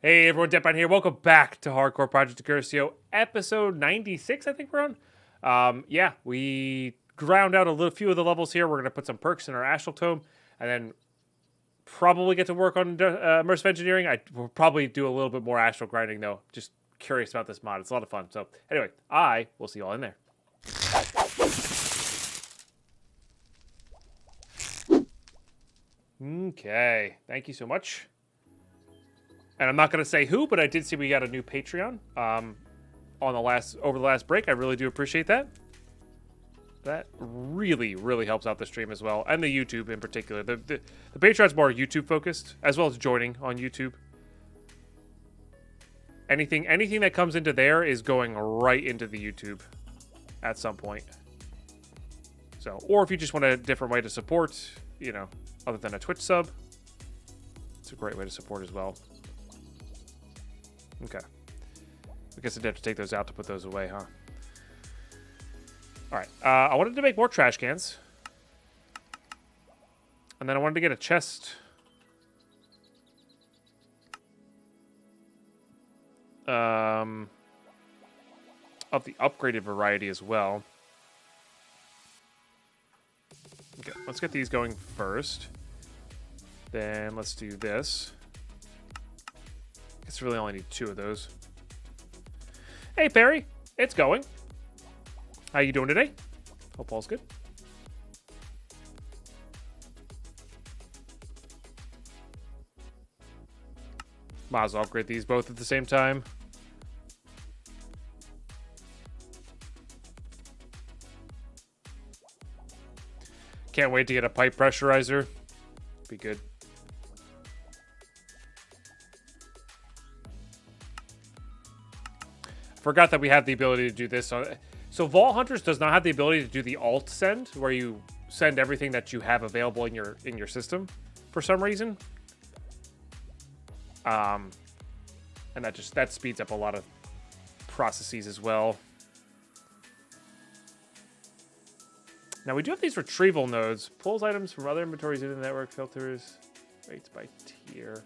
Hey everyone, Deadpan here. Welcome back to Hardcore Project Decursio, episode 96, I think we're on. Yeah, we ground out a few of the levels here. We're going to put some perks in our Astral Tome, and then probably get to work on immersive engineering. I will probably do a little bit more astral grinding, though. Just curious about this mod. It's a lot of fun. So anyway, I will see you all in there. Okay, thank you so much. And I'm not going to say who, but I did see we got a new Patreon over the last break. I really do appreciate that. That really helps out the stream as well, and the YouTube in particular. The Patreon's more YouTube focused, as well as joining on YouTube. Anything that comes into there is going right into the YouTube at some point. So, or if you just want a different way to support, you know, other than a Twitch sub, it's a great way to support as well. Okay. I guess I'd have to take those out to put those away, huh? Alright. I wanted to make more trash cans. And then I wanted to get a chest. Of the upgraded variety as well. Okay, let's get these going first. Then let's do this. I guess really only need 2 of those. Hey, Perry. It's going. How you doing today? Hope all's good. Might as well upgrade these both at the same time. Can't wait to get a pipe pressurizer. Be good. Forgot that we have the ability to do this. So Vault Hunters does not have the ability to do the alt send, where you send everything that you have available in your system for some reason. And that speeds up a lot of processes as well. Now we do have these retrieval nodes. Pulls items from other inventories into the network, filters, rates by tier.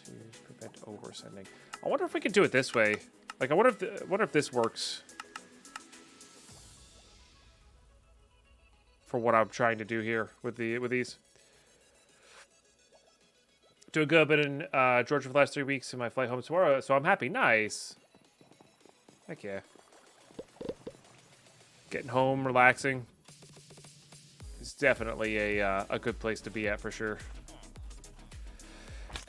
Tiers prevent oversending. I wonder if we could do it this way. Like, I wonder if this works for what I'm trying to do here with these. Doing good. I've been in Georgia for the last 3 weeks, and my flight home tomorrow, so I'm happy. Nice. Heck yeah. Getting home, relaxing. It's definitely a good place to be at for sure.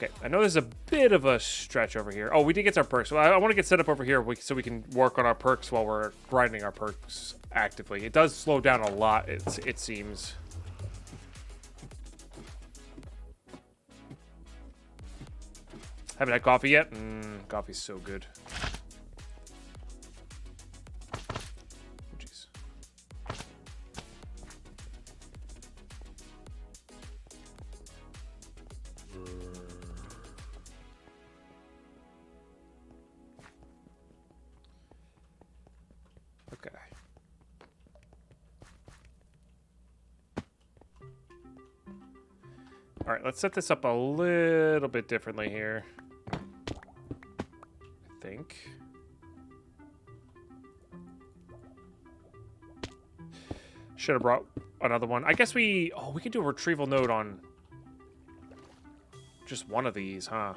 Okay, I know there's a bit of a stretch over here. Oh, we did get our perks. Well, I want to get set up over here so we can work on our perks while we're grinding our perks actively. It does slow down a lot, it seems. Haven't had coffee yet? Coffee's so good. Oh, jeez. Okay. All right, let's set this up a little bit differently here. I think. Should have brought another one. I guess we could do a retrieval node on just one of these, huh? All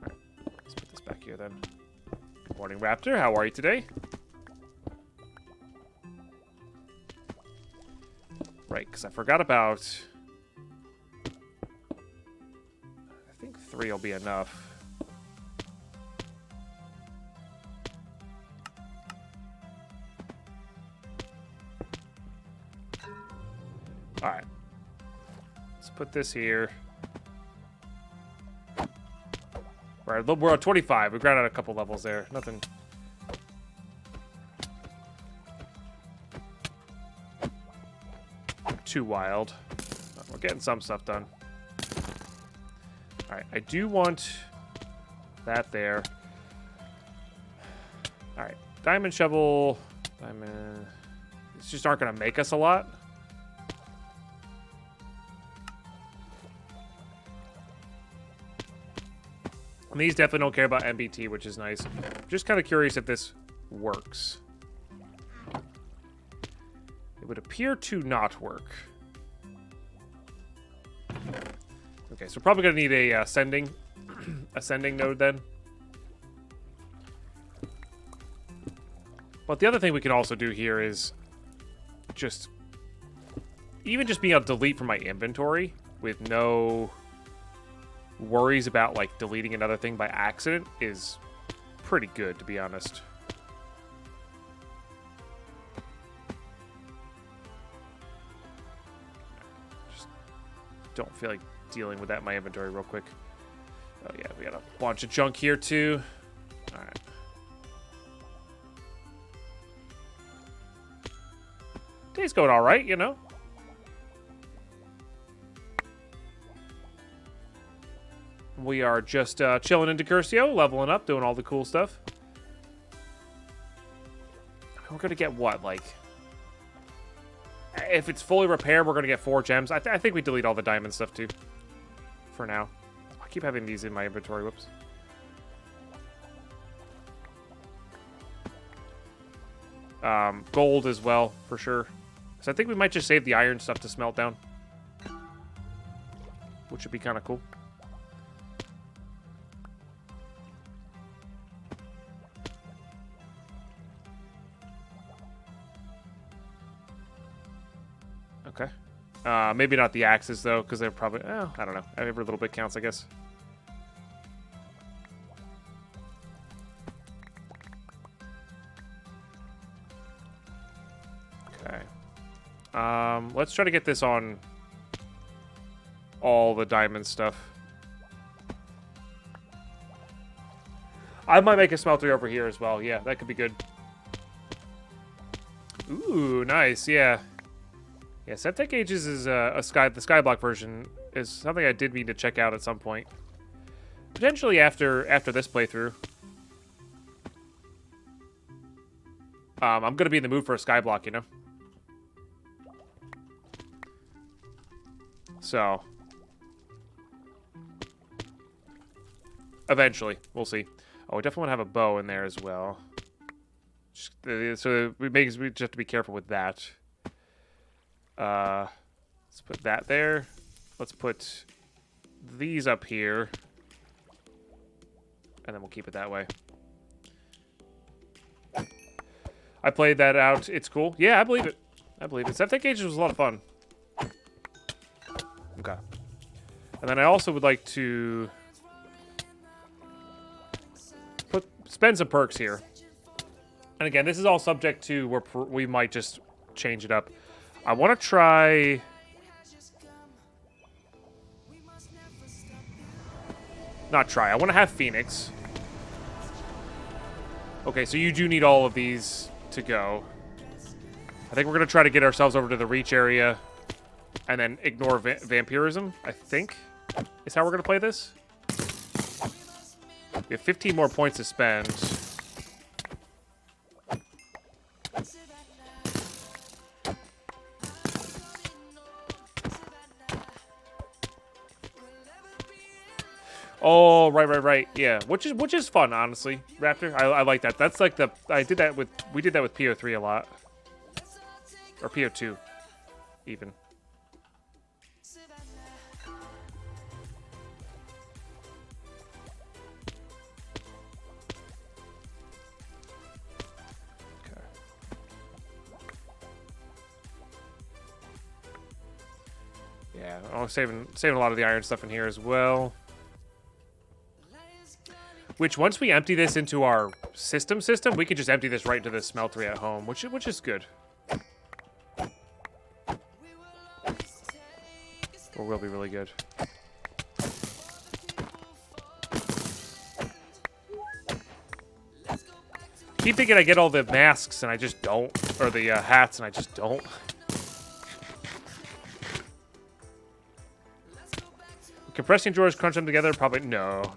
right, let's put this back here then. Morning, Raptor. How are you today? Right, because I forgot about... I think 3 will be enough. Alright. Let's put this here. We're at 25. We ground out a couple levels there. Nothing... too wild. We're getting some stuff done. Alright, I do want that there. Alright, diamond shovel. Diamond. These just aren't going to make us a lot. And these definitely don't care about MBT, which is nice. Just kind of curious if this works. It would appear to not work. Okay, so probably going to need a ascending node then. But the other thing we can also do here is just even just being able to delete from my inventory with no worries about like deleting another thing by accident is pretty good, to be honest. Just don't feel like dealing with that in my inventory real quick. Oh yeah, we got a bunch of junk here too. All right. Day's going all right, you know. We are just chilling in Decursio, leveling up, doing all the cool stuff. We're going to get what? Like, if it's fully repaired, we're going to get 4 gems. I think we delete all the diamond stuff, too. For now. I keep having these in my inventory. Whoops. Gold as well, for sure. So I think we might just save the iron stuff to smelt down. Which would be kind of cool. Okay. Maybe not the axes, though, because they're probably... Oh, I don't know. Every little bit counts, I guess. Okay. Let's try to get this on all the diamond stuff. I might make a smeltery over here as well. Yeah, that could be good. Ooh, nice. Yeah. Yeah, SevTech Ages is the Skyblock version is something I did mean to check out at some point. Potentially after this playthrough. I'm gonna be in the mood for a Skyblock, you know. So eventually, we'll see. Oh, we definitely want to have a bow in there as well. So we just have to be careful with that. Let's put that there. Let's put these up here. And then we'll keep it that way. I played that out. It's cool. Yeah, I believe it. I believe it. SevTech Ages was a lot of fun. Okay. And then I also would like to spend some perks here. And again, this is all subject to where we might just change it up. I want to try... Not try. I want to have Phoenix. Okay, so you do need all of these to go. I think we're going to try to get ourselves over to the Reach area and then ignore Vampirism, I think, is how we're going to play this. We have 15 more points to spend. Oh, right. Yeah, which is fun, honestly. Raptor, I like that. That's like we did that with PO3 a lot, or PO2, even. Okay. Yeah, I'm saving a lot of the iron stuff in here as well. Which, once we empty this into our system, we can just empty this right into the smeltery at home, which is good. Or will be really good. Keep thinking I get all the masks and I just don't, or the hats and I just don't. Compressing drawers, crunch them together, probably no.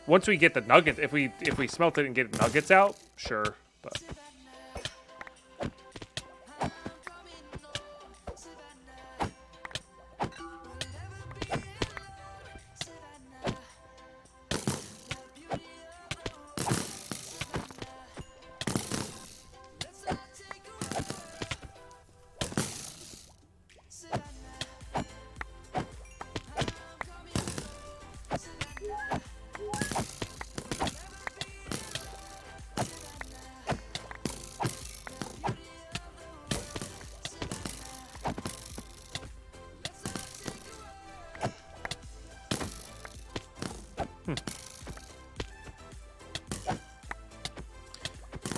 Once we get the nuggets, if we smelt it and get nuggets out, sure. But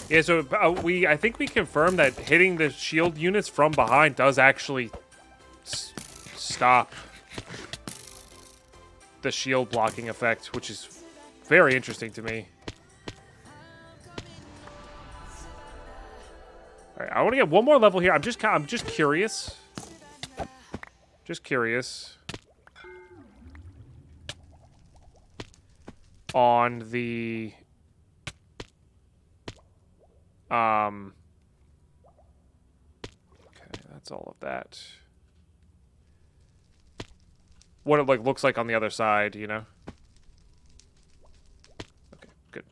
Yeah, so I think we confirmed that hitting the shield units from behind does actually stop the shield blocking effect, which is very interesting to me. All right, I want to get one more level here. I'm just curious. Just curious on the okay, that's all of that. What it looks like on the other side, you know? Okay, good.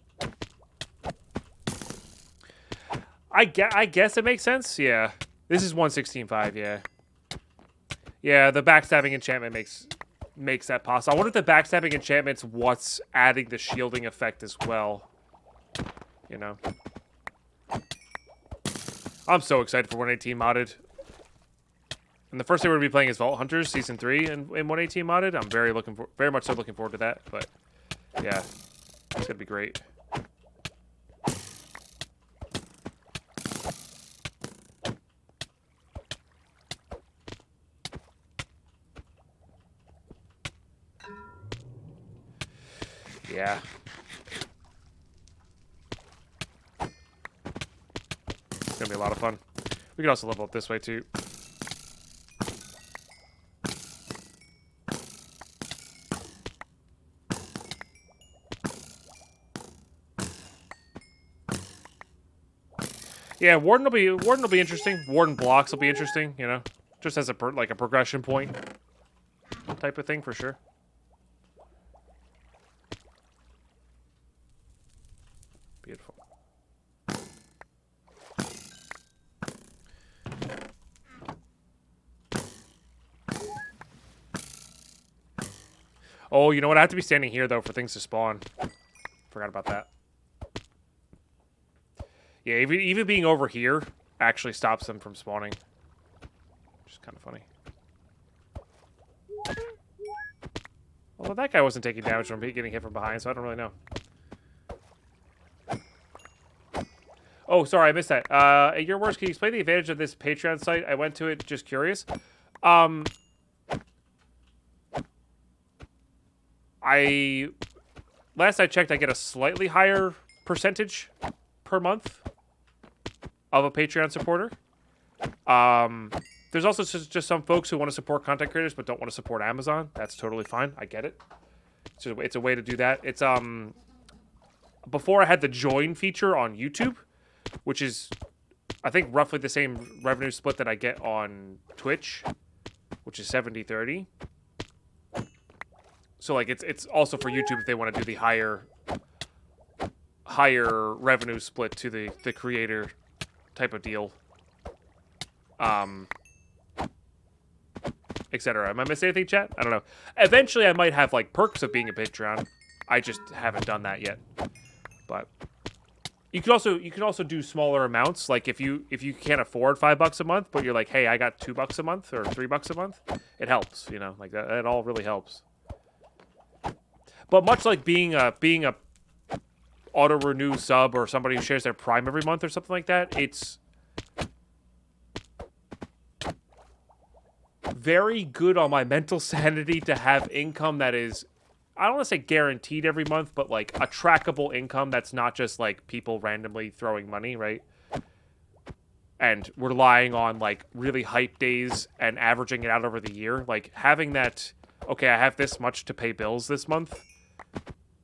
I guess it makes sense. Yeah, this is 116.5. Yeah, yeah. The backstabbing enchantment makes that possible. I wonder if the backstabbing enchantment's what's adding the shielding effect as well. You know. I'm so excited for 118 modded. And the first thing we're gonna be playing is Vault Hunters Season 3 in 118 modded. I'm very much so looking forward to that. But yeah, it's gonna be great. Yeah. It's gonna be a lot of fun. We can also level up this way too. Yeah, Warden will be interesting. Warden blocks will be interesting, you know, just as a progression point type of thing for sure. Beautiful. Oh, you know what? I have to be standing here though for things to spawn. Forgot about that. Yeah, even being over here actually stops them from spawning. Which is kind of funny. Although that guy wasn't taking damage from getting hit from behind, so I don't really know. Oh, sorry, I missed that. In your words, can you explain the advantage of this Patreon site? I went to it just curious. Last I checked, I get a slightly higher percentage per month of a Patreon supporter. There's also just some folks who want to support content creators but don't want to support Amazon. That's totally fine. I get it. So it's a way to do that. It's before I had the join feature on YouTube, which is I think roughly the same revenue split that I get on Twitch, which is 70-30. So like it's also for YouTube if they want to do the higher revenue split to the creator type of deal. Etc. Am I missing anything, chat? I don't know. Eventually I might have like perks of being a Patreon. I just haven't done that yet. But you can also do smaller amounts. Like if you can't afford $5 a month, but you're like, hey, I got $2 a month or $3 a month, it helps, you know, like that. It all really helps. But much like being a auto renew sub or somebody who shares their Prime every month or something like that, it's very good on my mental sanity to have income that is, I don't want to say guaranteed every month, but like a trackable income that's not just like people randomly throwing money, right? And relying on like really hype days and averaging it out over the year. Like having that, okay, I have this much to pay bills this month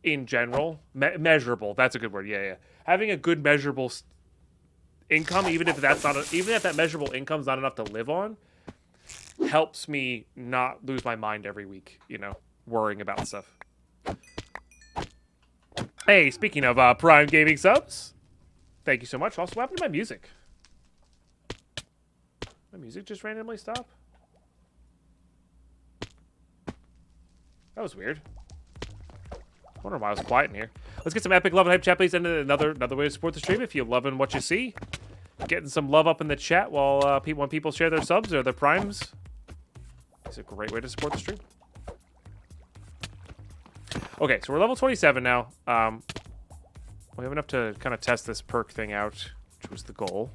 in general, measurable. That's a good word. Yeah. Having a good measurable income, even if that measurable income's not enough to live on, helps me not lose my mind every week, you know, worrying about stuff. Hey, speaking of Prime Gaming subs, thank you so much. Also, what happened to my music? My music just randomly stopped? That was weird. I wonder why I was quiet in here. Let's get some epic love and hype, chat, please. And another way to support the stream if you're loving what you see. Getting some love up in the chat while when people share their subs or their primes. It's a great way to support the stream. Okay, so we're level 27 now. We have enough to kind of test this perk thing out, which was the goal.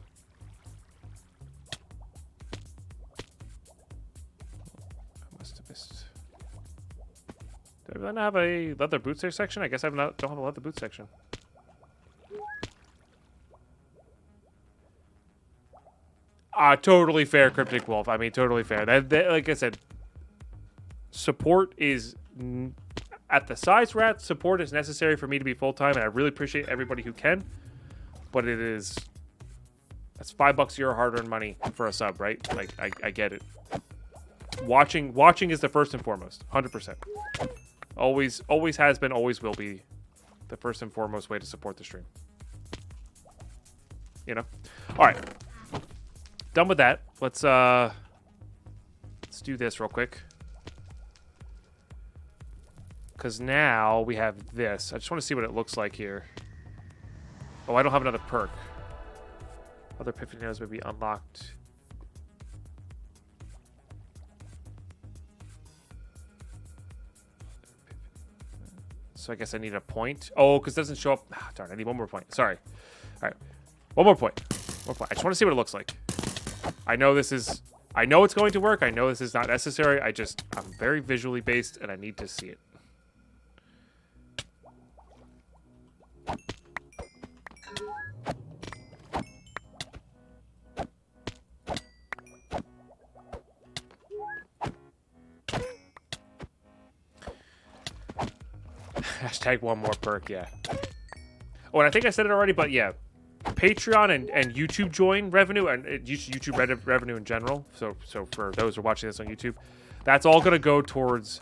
I must have missed. Do I really not have a leather boot section? I guess I don't have a leather boot section. Totally fair, Cryptic Wolf. I mean, totally fair. That, like I said, support is... At the size we're at, support is necessary for me to be full-time, and I really appreciate everybody who can. But it is... That's $5 your hard-earned money for a sub, right? Like, I get it. Watching is the first and foremost. 100%. Always has been, always will be the first and foremost way to support the stream. You know? Alright. Done with that. Let's do this real quick. Because now we have this. I just want to see what it looks like here. Oh, I don't have another perk. Other epiphany nodes may be unlocked. So I guess I need a point. Oh, because it doesn't show up. Ah, darn, I need one more point. Sorry. All right. One more point. One point. I just want to see what it looks like. I know this is... I know it's going to work. I know this is not necessary. I'm very visually based, and I need to see it. Hashtag one more perk, yeah. Oh, and I think I said it already, but yeah. Patreon and YouTube join revenue, and YouTube revenue in general. So for those who are watching this on YouTube, that's all going to go towards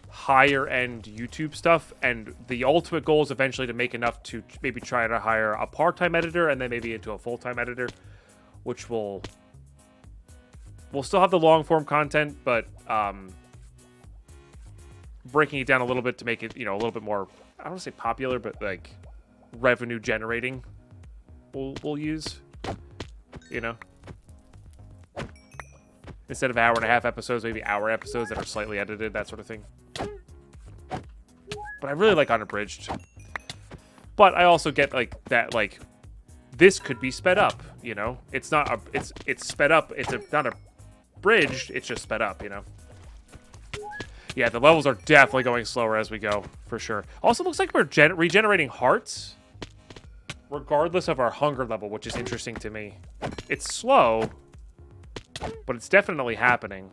higher-end YouTube stuff. And the ultimate goal is eventually to make enough to maybe try to hire a part-time editor and then maybe into a full-time editor, which we'll still have the long-form content, but breaking it down a little bit to make it, a little bit more, I don't want to say popular, but like revenue generating we'll use, instead of hour-and-a-half episodes, maybe hour episodes that are slightly edited, that sort of thing. But I really like unabridged. But I also get that this could be sped up, It's not it's sped up. It's not abridged, it's just sped up, Yeah, the levels are definitely going slower as we go, for sure. Also, looks like we're regenerating hearts, regardless of our hunger level, which is interesting to me. It's slow, but it's definitely happening.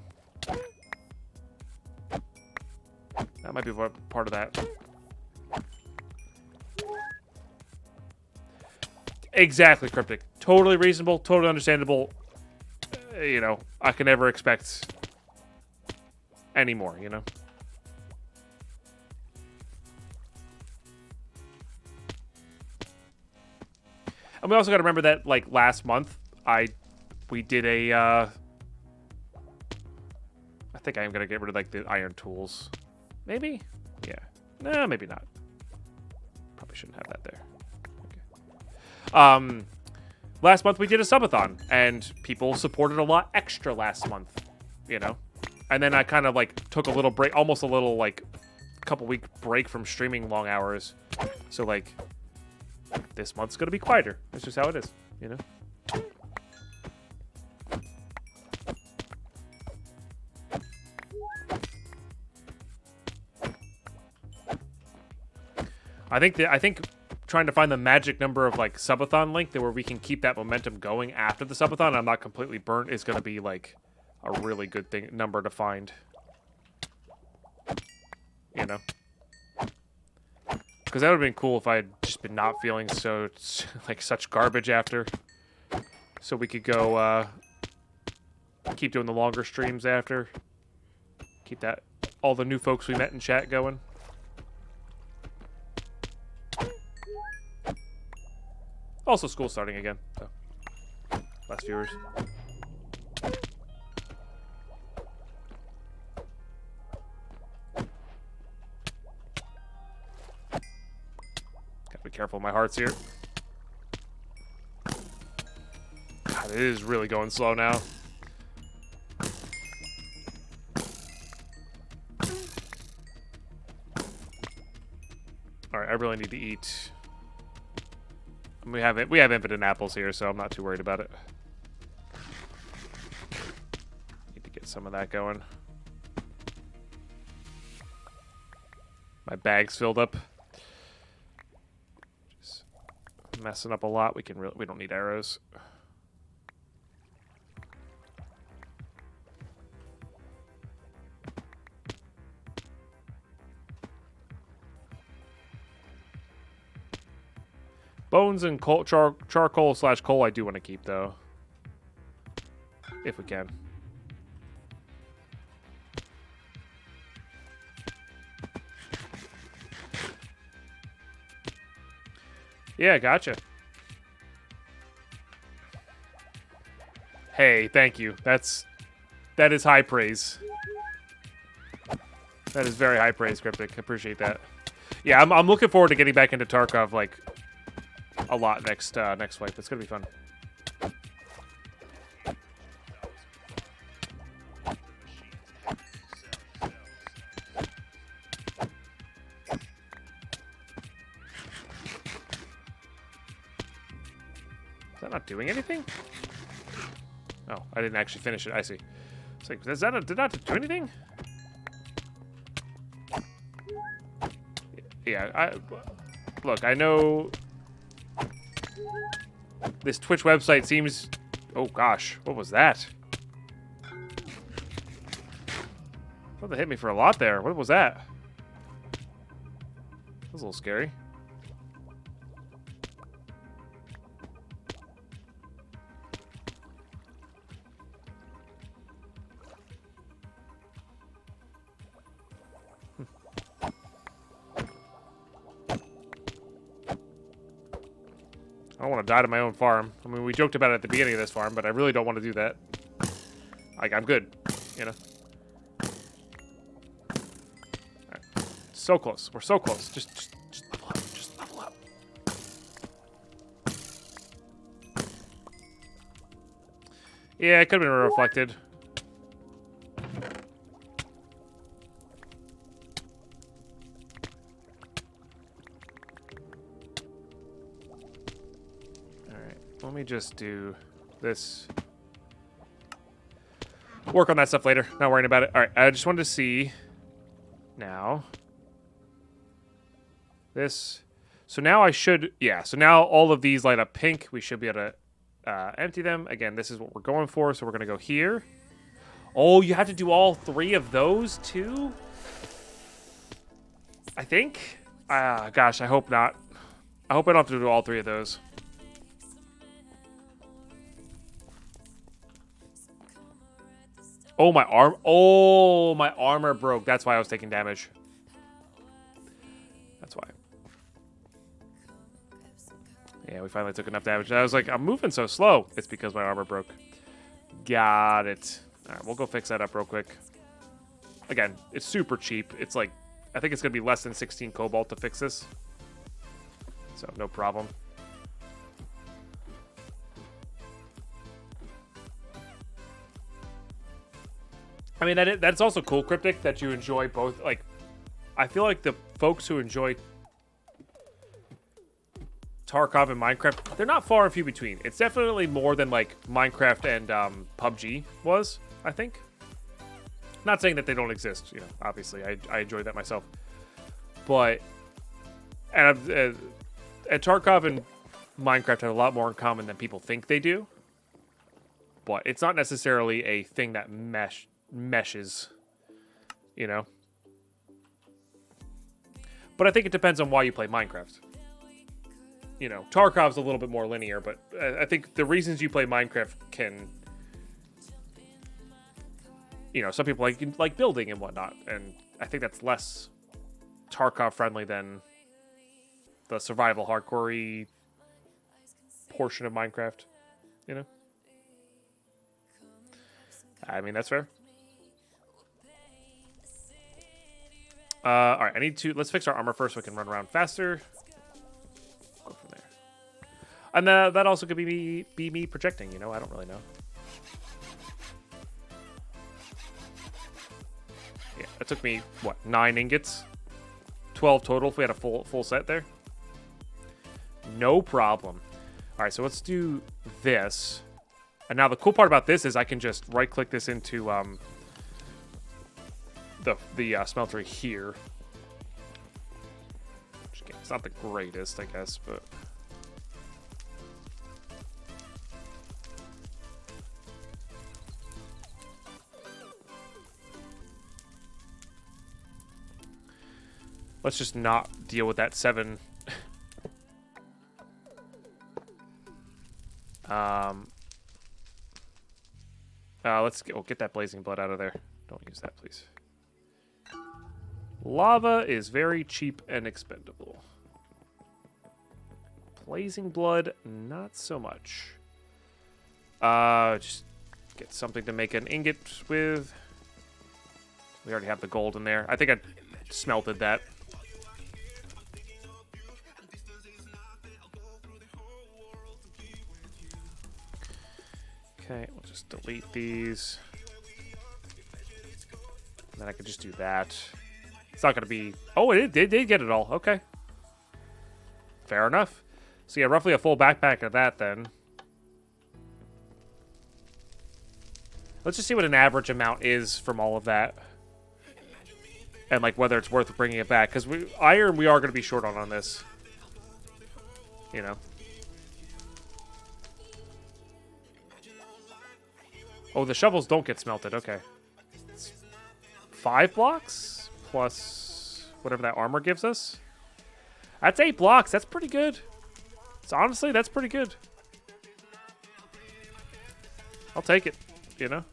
That might be part of that. Exactly, Cryptic. Totally reasonable, totally understandable. I can never expect any more, And we also got to remember that, last month, we did a, I think I am going to get rid of, the iron tools. Maybe? Yeah. No, maybe not. Probably shouldn't have that there. Okay. Last month we did a subathon, and people supported a lot extra last month, And then I kind of, took a little break, almost a little, couple-week break from streaming long hours. So, this month's going to be quieter. That's just how it is, I think trying to find the magic number of subathon link where we can keep that momentum going after the subathon and I'm not completely burnt is going to be a really good number to find. Because that would have been cool if I had just been not feeling so, such garbage after. So we could go, keep doing the longer streams after. Keep all the new folks we met in chat going. Also, school starting again, so less viewers. Gotta be careful of my hearts here. God, it is really going slow now. All right, I really need to eat. We have infinite apples here, so I'm not too worried about it. Need to get some of that going. My bag's filled up. Just messing up a lot. We don't need arrows. Bones and coal, charcoal / coal I do want to keep, though. If we can. Yeah, gotcha. Hey, thank you. That is high praise. That is very high praise, Cryptic. Appreciate that. Yeah, I'm looking forward to getting back into Tarkov, like, a lot next fight. That's gonna be fun. Is that not doing anything? Oh, I didn't actually finish it. I see. It's like, did that do anything? Yeah, look, I know this Twitch website seems... Oh, gosh. What was that? I thought they hit me for a lot there. What was that? That was a little scary. I don't want to die to my own farm. I mean, we joked about it at the beginning of this farm, but I really don't want to do that. Like, I'm good, you know? Right. So close. We're so close. Just level up. Just level up. Yeah, it could have been reflected. Let me just do this. Work on that stuff later. Not worrying about it. All right, I just wanted to see now. This. So now I should, yeah. So now all of these light up pink. We should be able to empty them. Again, this is what we're going for. So we're gonna go here. Oh, you have to do all 3 of those too? I think. Gosh, I hope not. I hope I don't have to do all 3 of those. Oh, my arm. Oh, my armor broke. That's why I was taking damage. That's why. Yeah, we finally took enough damage. I was like, I'm moving so slow. It's because my armor broke. Got it. All right, we'll go fix that up real quick. Again, it's super cheap. It's like, I think it's going to be less than 16 cobalt to fix this. So, no problem. I mean, that's also cool, Cryptic, that you enjoy both. Like, I feel like the folks who enjoy Tarkov and Minecraft, they're not far and few between. It's definitely more than, like, Minecraft and PUBG was, I think. Not saying that they don't exist, you know, obviously. I enjoy that myself. But, and Tarkov and Minecraft have a lot more in common than people think they do. But it's not necessarily a thing that meshes, you know. But I think it depends on why you play Minecraft. You know, Tarkov's a little bit more linear, but I think the reasons you play Minecraft can, you know, some people like building and whatnot, and I think that's less Tarkov friendly than the survival hardcore-y portion of Minecraft, you know. I mean, that's fair. All right, let's fix our armor first so we can run around faster. Go from there. And that also could be me projecting, you know? I don't really know. Yeah, it took me, what, 9 ingots? 12 total if we had a full set there. No problem. All right, so let's do this. And now the cool part about this is I can just right-click this into the smeltery here. Which, again, it's not the greatest, I guess, but... Let's just not deal with that 7. We'll get that blazing blood out of there. Don't use that, please. Lava is very cheap and expendable. Blazing blood, not so much. Just get something to make an ingot with. We already have the gold in there. I think I smelted that. Okay, we'll just delete these. And then I could just do that. It's not going to be... Oh, it did get it all. Okay. Fair enough. So yeah, roughly a full backpack of that then. Let's just see what an average amount is from all of that. And like whether it's worth bringing it back. Because iron we are going to be short on this. You know. Oh, the shovels don't get smelted. Okay. It's 5 blocks plus whatever that armor gives us. That's 8 blocks. That's pretty good. So honestly, that's pretty good. I'll take it, you know?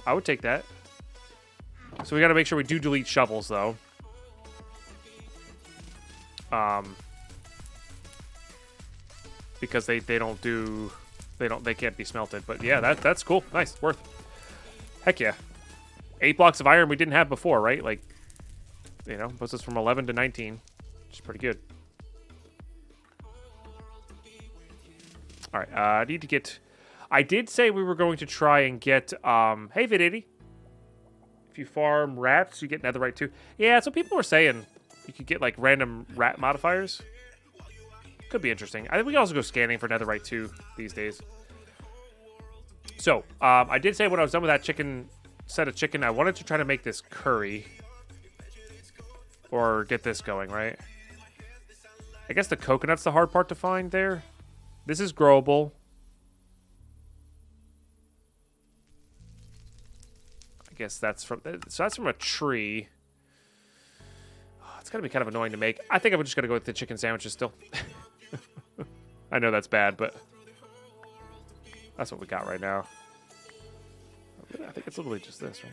I would take that. So we got to make sure we do delete shovels, though. Because they can't be smelted. But yeah, that's cool. Nice. Worth. Heck yeah. 8 blocks of iron we didn't have before, right? Like, you know, puts us from 11 to 19. Which is pretty good. Alright, I need to get... I did say we were going to try and get... hey, Vid80. If you farm rats, you get netherite too. Yeah, that's what people were saying. You could get, like, random rat modifiers. Could be interesting. I think we can also go scanning for netherite too these days. So, I did say when I was done with that set of chicken, I wanted to try to make this curry. Or get this going, right? I guess the coconut's the hard part to find there. This is growable. I guess that's from... So that's from a tree. Oh, it's going to be kind of annoying to make. I think I'm just going to go with the chicken sandwiches still. I know that's bad, but that's what we got right now. I think it's literally just this, right?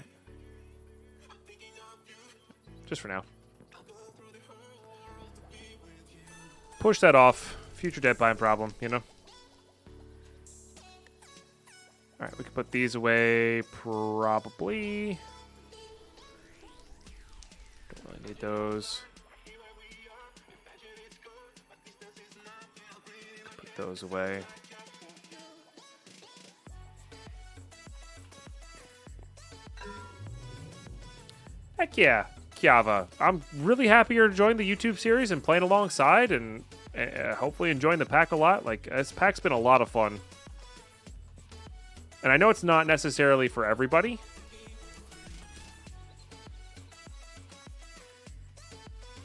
Just for now. Push that off. Future dead biome problem, you know? Alright, we can put these away, probably. Don't really need those. Those away. Heck yeah, Kiava. I'm really happy you're enjoying the YouTube series and playing alongside and hopefully enjoying the pack a lot. Like, this pack's been a lot of fun. And I know it's not necessarily for everybody.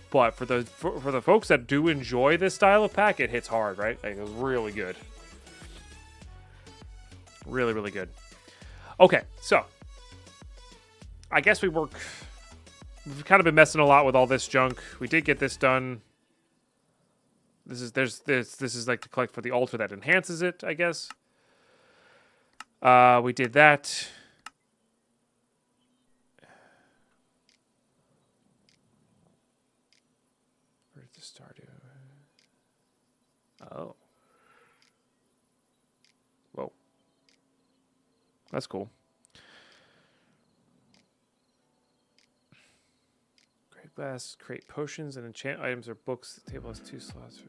But for the folks that do enjoy this style of pack, it hits hard, right? Like, it was really good. Really, really good. Okay, so I guess we've kind of been messing a lot with all this junk. We did get this done. This is like to collect for the altar that enhances it, I guess. We did that. Where did this start? Oh. Whoa. That's cool. Create glass, create potions and enchant items or books. The table has 2 slots.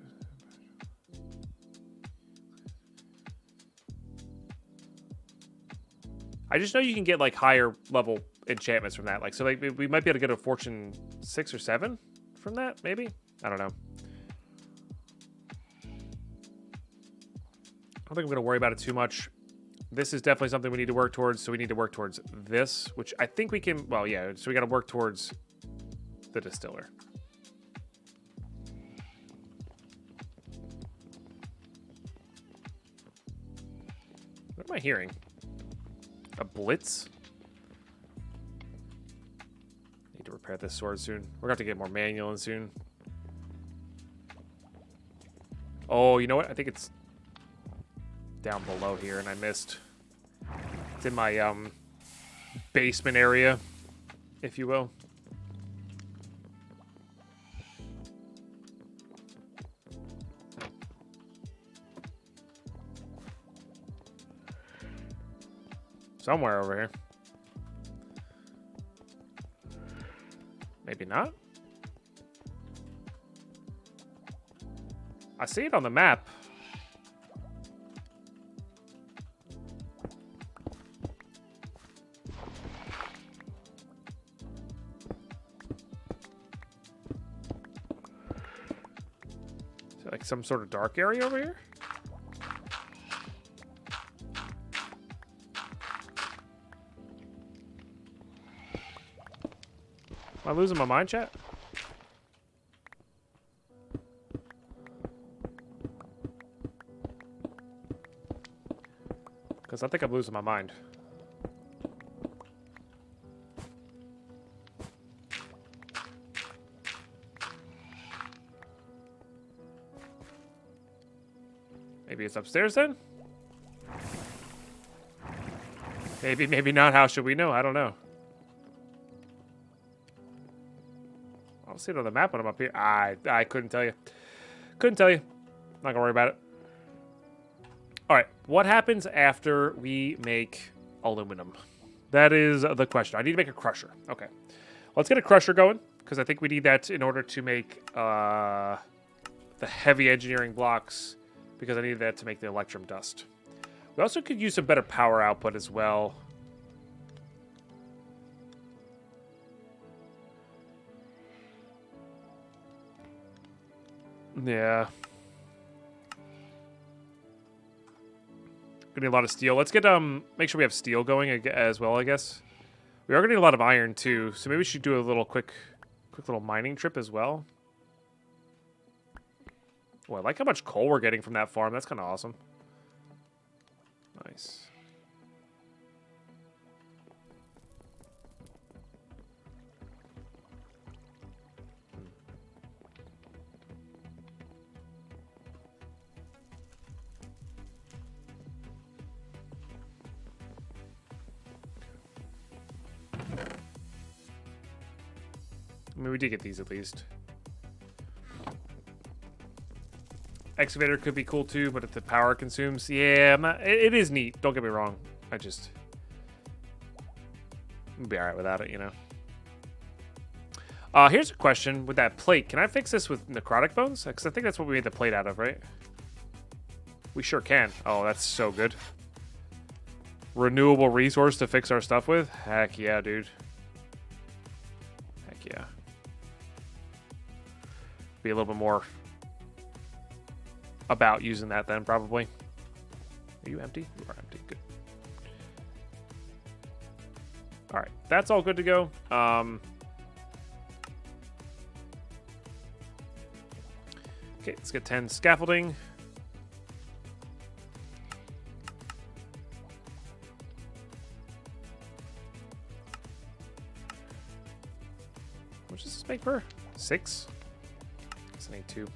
I just know you can get like higher level enchantments from that. Like, so like we might be able to get a fortune 6 or 7 from that, maybe? I don't know. I don't think I'm going to worry about it too much. This is definitely something we need to work towards, so we need to work towards this, which I think we can... Well, yeah, so we got to work towards the distiller. What am I hearing? A blitz? Need to repair this sword soon. We're going to have to get more manual in soon. Oh, you know what? I think it's down below here, and I missed. It's in my basement area, if you will. Somewhere over here. Maybe not. I see it on the map. Is it like some sort of dark area over here? Am I losing my mind, chat? Because I think I'm losing my mind. Maybe it's upstairs then? Maybe, maybe not. How should we know? I don't know. I'll see it on the map when I'm up here. I couldn't tell you. Couldn't tell you. Not gonna worry about it. All right. What happens after we make aluminum? That is the question. I need to make a crusher. Okay. Let's get a crusher going, because I think we need that in order to make the heavy engineering blocks, because I need that to make the electrum dust. We also could use some better power output as well. Yeah. Gonna need a lot of steel. Let's get make sure we have steel going as well, I guess. We are gonna need a lot of iron too, so maybe we should do a little quick little mining trip as well. Oh, I like how much coal we're getting from that farm. That's kind of awesome. Nice. I mean, we did get these at least. Excavator could be cool too, but if the power consumes, yeah, it is neat. Don't get me wrong. I'll be all right without it, you know. Here's a question with that plate. Can I fix this with necrotic bones? Because I think that's what we made the plate out of, right? We sure can. Oh, that's so good. Renewable resource to fix our stuff with? Heck yeah, dude. Heck yeah. Be a little bit more about using that then, probably. Are you empty? You are empty. Good. All right, that's all good to go. Okay, let's get 10 scaffolding. What does this make per? 6? I need 2.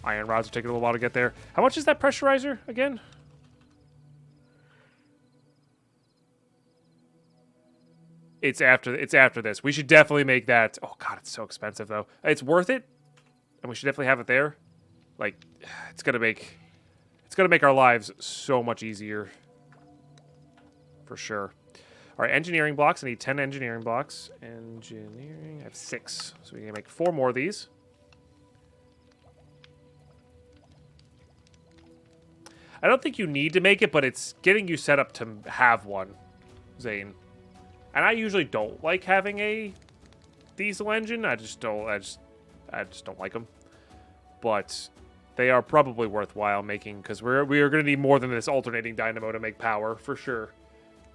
Iron rods are taking a little while to get there. How much is that pressurizer again? It's after this. We should definitely make that. Oh god, it's so expensive though. It's worth it, and we should definitely have it there. Like, it's gonna make our lives so much easier, for sure. All right, engineering blocks. I need 10 engineering blocks. Engineering. I have 6, so we can make 4 more of these. I don't think you need to make it, but it's getting you set up to have one. Zane. And I usually don't like having a diesel engine. I just don't like them. But they are probably worthwhile making, because we are going to need more than this alternating dynamo to make power, for sure.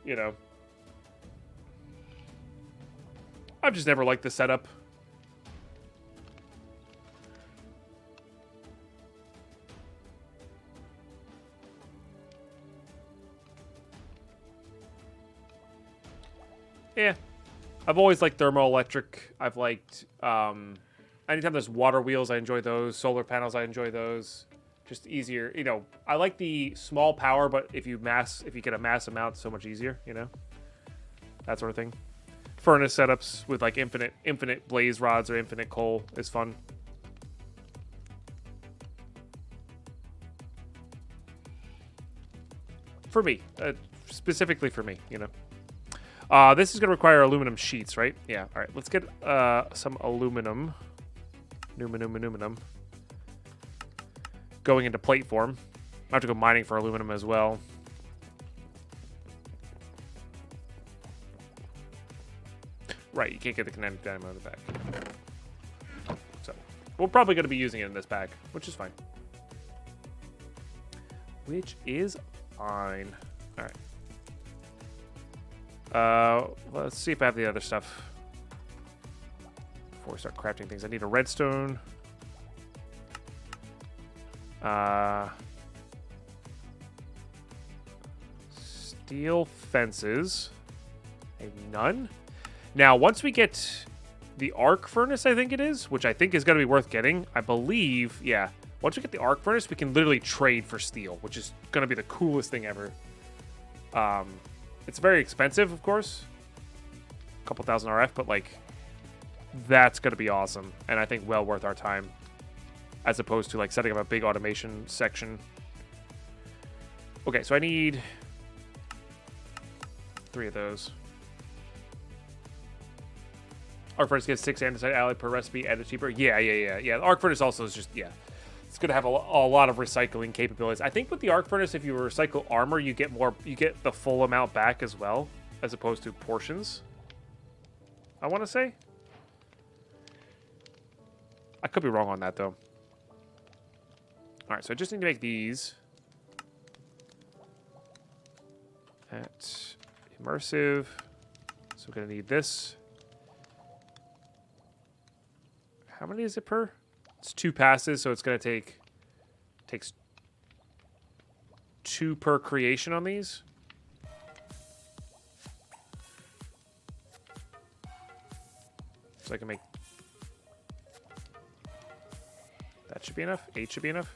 You know. I've just never liked the setup. Yeah. I've always liked thermoelectric. I've liked, anytime there's water wheels, I enjoy those. Solar panels, I enjoy those. Just easier, you know. I like the small power, but if you get a mass amount, it's so much easier, you know. That sort of thing. Furnace setups with like infinite blaze rods or infinite coal is fun. For me, specifically for me, you know. This is going to require aluminum sheets, right? Yeah. All right. Let's get some aluminum. Aluminum. Going into plate form. I have to go mining for aluminum as well. Right. You can't get the kinetic dynamo in the back. So we're probably going to be using it in this pack, which is fine. All right. Let's see if I have the other stuff before we start crafting things. I need a redstone. Steel fences. I have none. Now, once we get the arc furnace, I think it is, which I think is going to be worth getting. I believe, yeah. Once we get the arc furnace, we can literally trade for steel, which is going to be the coolest thing ever. It's very expensive, of course. A couple thousand RF, but like, that's going to be awesome. And I think well worth our time. As opposed to like setting up a big automation section. Okay, so I need 3 of those. Arc furnace gets 6 andesite alloy per recipe, and it's cheaper. Yeah. The arc furnace also is just, yeah. It's going to have a lot of recycling capabilities. I think with the arc furnace, if you recycle armor, you get the full amount back as well, as opposed to portions. I want to say. I could be wrong on that, though. All right, so I just need to make these. At immersive. So we're going to need this. How many is it per? It's 2 passes, so it's going to takes 2 per creation on these. So I can make... That should be enough. 8 should be enough.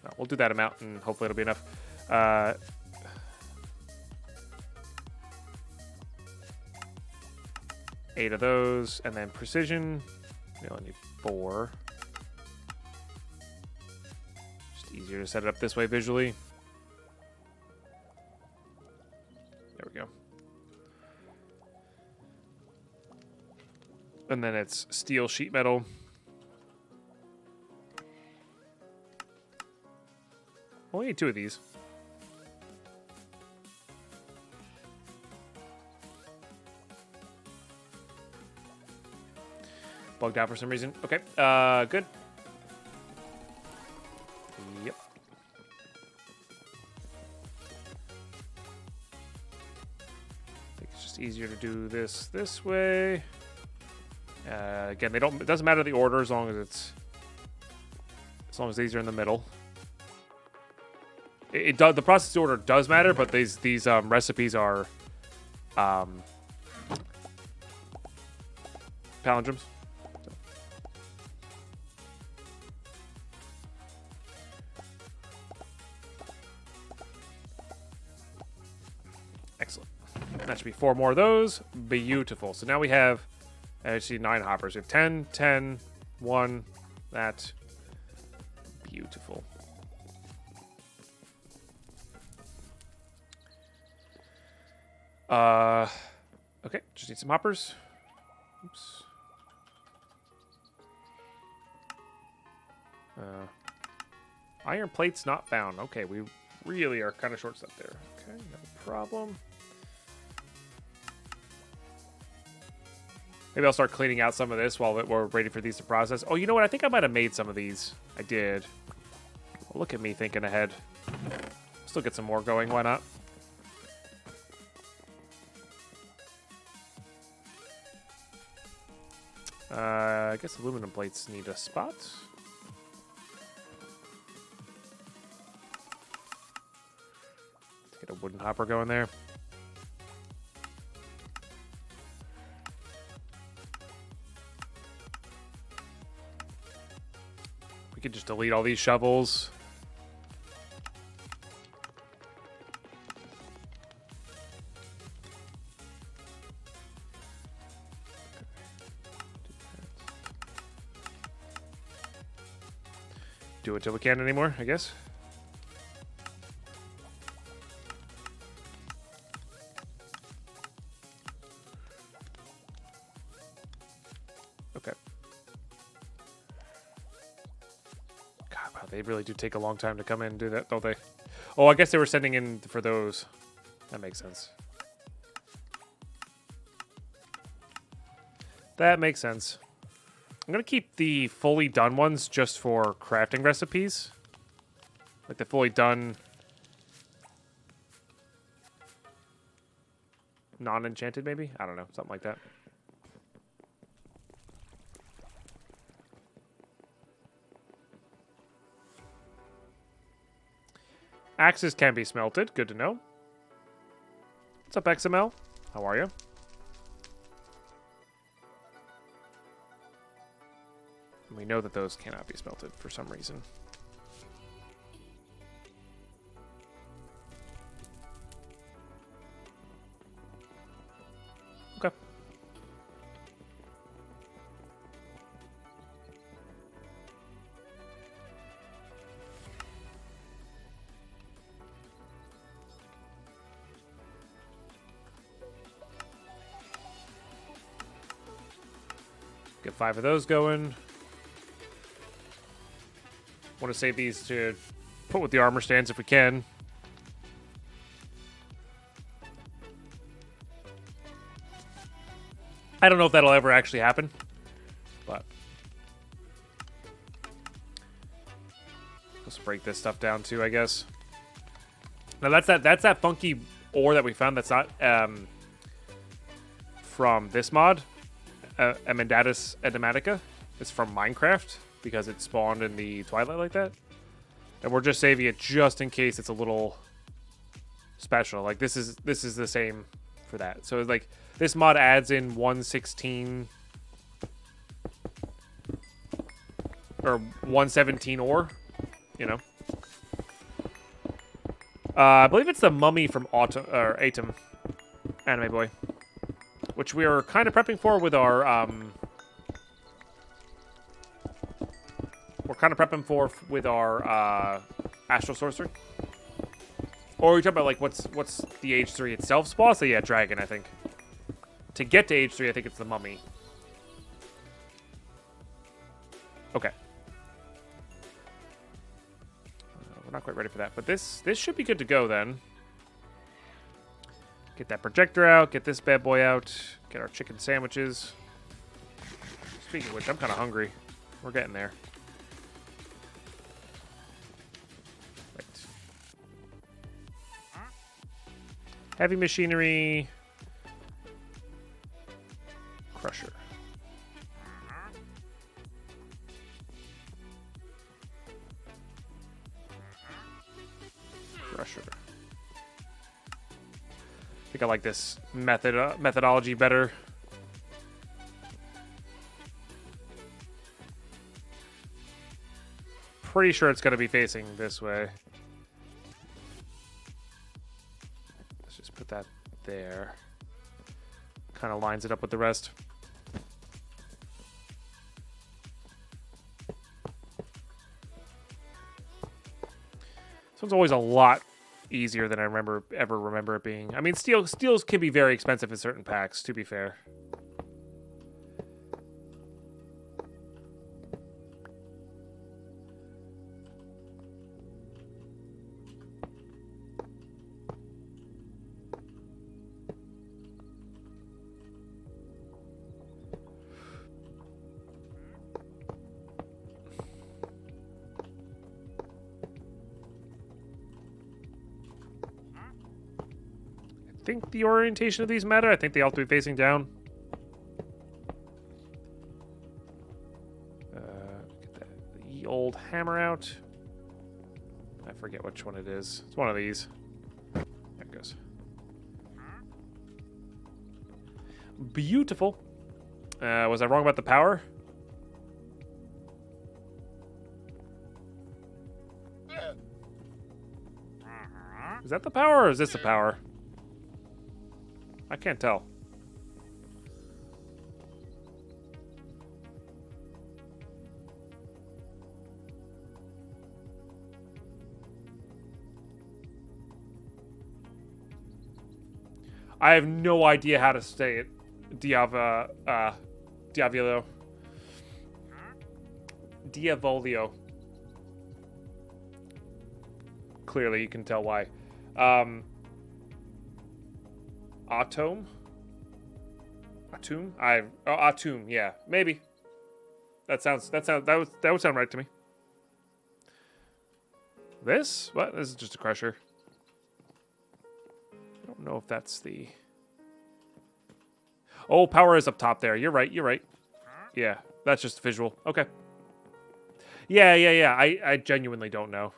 No, we'll do that amount, and hopefully it'll be enough. 8 of those, and then precision. We only need 4. Just easier to set it up this way visually. There we go. And then it's steel sheet metal. Only need 2 of these. Bugged out for some reason. Okay, good. Yep. I think it's just easier to do this way. Again, it doesn't matter the order as long as these are in the middle. It does, the process order does matter, but these recipes are palindromes. Excellent. That should be 4 more of those. Beautiful. So now we have actually 9 hoppers. We have 10, 10, 1, that. Beautiful. Okay, just need some hoppers. Oops. Iron plates not found. Okay, we really are kind of short stuff there. Okay, no problem. Maybe I'll start cleaning out some of this while we're waiting for these to process. Oh, you know what? I think I might have made some of these. I did. Well, look at me thinking ahead. Still get some more going. Why not? I guess aluminum plates need a spot. Let's get a wooden hopper going there. We could just delete all these shovels. Do it till we can't anymore, I guess. Okay. God, wow, they really do take a long time to come in and do that, don't they? Oh, I guess they were sending in for those. That makes sense. That makes sense. I'm going to keep the fully done ones just for crafting recipes. Like the fully done non-enchanted, maybe? I don't know. Something like that. Axes can be smelted. Good to know. What's up, XML? How are you? We know that those cannot be smelted for some reason. Okay. Get 5 of those going. Want to save these to put with the armor stands if we can. I don't know if that'll ever actually happen, but let's break this stuff down too, I guess. Now that's that funky ore that we found. That's not from this mod, Enigmatica. Enigmatica. It's from Minecraft, because it spawned in the Twilight like that. And we're just saving it just in case it's a little special. Like this is the same for that. So it's like this mod adds in 116 or 117 ore, you know. I believe it's the mummy from Atom Anime Boy, which we are kind of prepping for with our we're kind of prepping for with our Astral Sorcery. Or we talk about like what's the age 3 itself spawn? So yeah, dragon, I think. To get to age 3, I think it's the mummy. Okay. We're not quite ready for that, but this should be good to go then. Get that projector out, get this bad boy out, get our chicken sandwiches. Speaking of which, I'm kind of hungry. We're getting there. Right. Heavy machinery. Crusher. Crusher. I think I like this methodology better. Pretty sure it's going to be facing this way. Let's just put that there. Kind of lines it up with the rest. This one's always a lot easier than I ever remember it being. I mean, steels can be very expensive in certain packs, to be fair. think the orientation of these matter. I think they all have to be facing down. Get the old hammer out. I forget which one it is. It's one of these. There it goes. Beautiful. Was I wrong about the power? Is that the power or is this the power? I can't tell. I have no idea how to say it. Diavolio. Diavolio. Clearly, you can tell why. Atom? Atum? Atum, yeah. Maybe. That would sound right to me. This? What? This is just a crusher. I don't know if that's the... Oh, power is up top there. You're right, you're right. Yeah, that's just visual. Okay. Yeah. I genuinely don't know.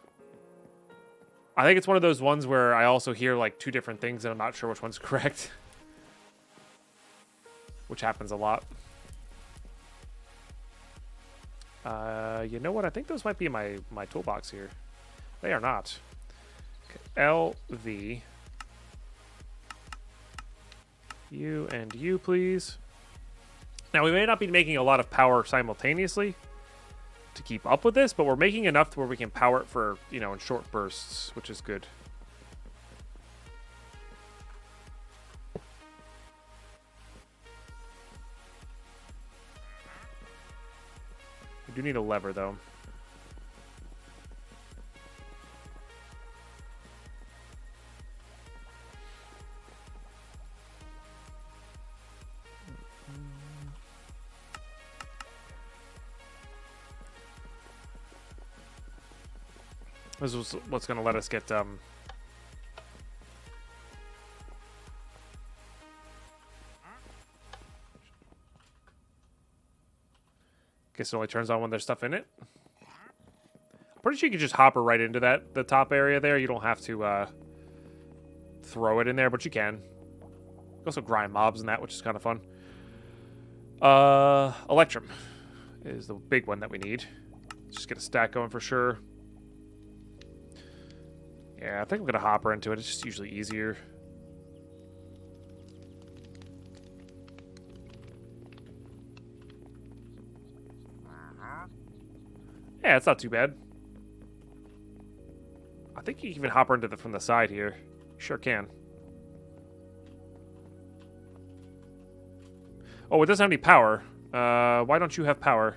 I think it's one of those ones where I also hear like two different things and I'm not sure which one's correct. Which happens a lot. You know what? I think those might be in my toolbox here. They are not. Okay. LV. You and you, please. Now, we may not be making a lot of power simultaneously to keep up with this, but we're making enough to where we can power it for, you know, in short bursts, which is good. We do need a lever, though. This is what's going to let us get, guess it only turns on when there's stuff in it. I'm pretty sure you can just hopper right into the top area there. You don't have to, throw it in there, but you can. You can also grind mobs in that, which is kind of fun. Electrum is the big one that we need. Just get a stack going for sure. Yeah, I think I'm going to hopper into it. It's just usually easier. Yeah, it's not too bad. I think you can even hopper into from the side here. Sure can. Oh, it doesn't have any power. Why don't you have power?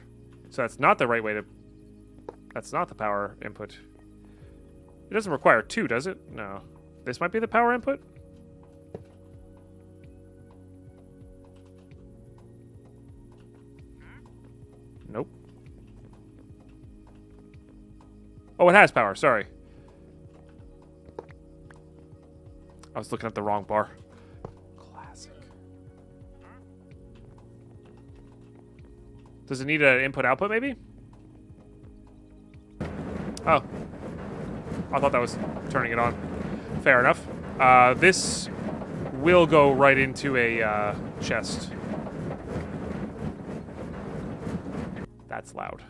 So that's not the right way to... That's not the power input. It doesn't require two, does it? No. This might be the power input? Nope. Oh, it has power. Sorry. I was looking at the wrong bar. Classic. Does it need an input-output, maybe? Oh. I thought that was turning it on. Fair enough. This will go right into a chest. That's loud.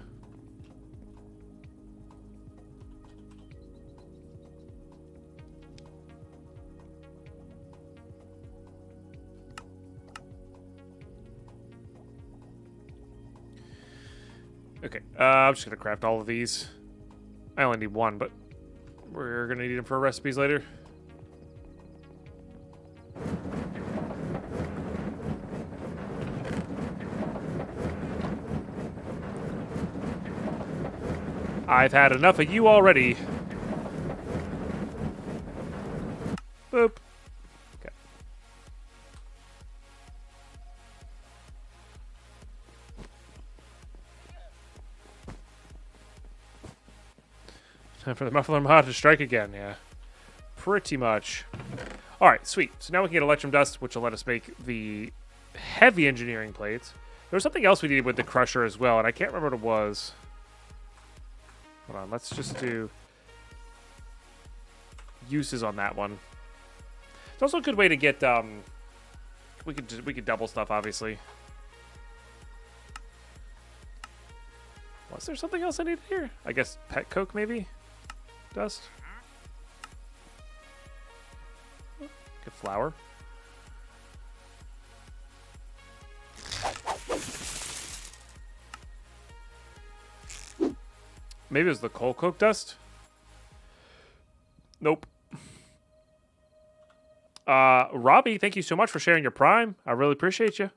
Okay, I'm just gonna craft all of these. I only need one, but we're gonna need them for recipes later. I've had enough of you already. Boop. Okay. Time for the muffler mod to strike again, yeah. pretty much. All right, sweet. So now we can get electrum dust, which will let us make the heavy engineering plates. There was something else we needed with the crusher as well, and I can't remember what it was. Hold on, let's just do uses on that one. It's also a good way to get we could double stuff, obviously. Was there something else I needed here? I guess pet coke, maybe? Dust? Get flour. Maybe it was the coal coke dust? Nope. Robbie, thank you so much for sharing your Prime. I really appreciate you.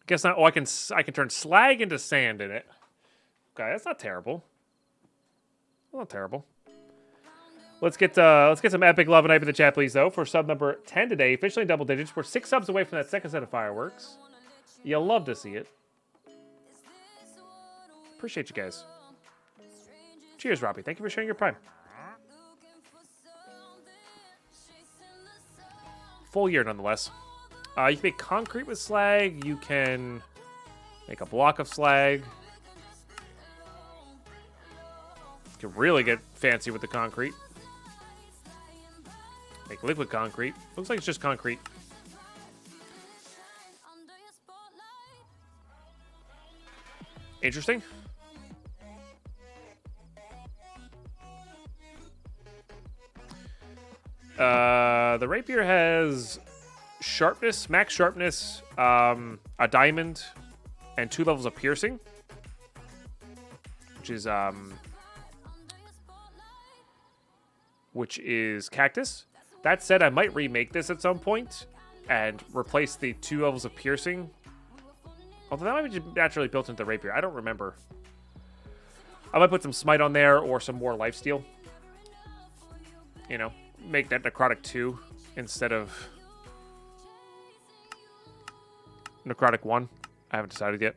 Guess not. Oh, I can turn slag into sand in it. Okay, that's not terrible. Not terrible. Let's get some epic love and hype in the chat, please, though. For sub number 10 today, officially in double digits. We're 6 subs away from that second set of fireworks. You'll love to see it. Appreciate you guys. Cheers, Robbie. Thank you for sharing your Prime. Full year, nonetheless. You can make concrete with slag. You can make a block of slag. You can really get fancy with the concrete. Make liquid concrete. Looks like it's just concrete. Interesting. The rapier has sharpness, max sharpness, a diamond, and 2 levels of piercing, which is cactus. That said, I might remake this at some point and replace the 2 levels of piercing. Although that might be just naturally built into the rapier. I don't remember. I might put some smite on there or some more lifesteal. You know, make that necrotic 2 instead of necrotic 1. I haven't decided yet.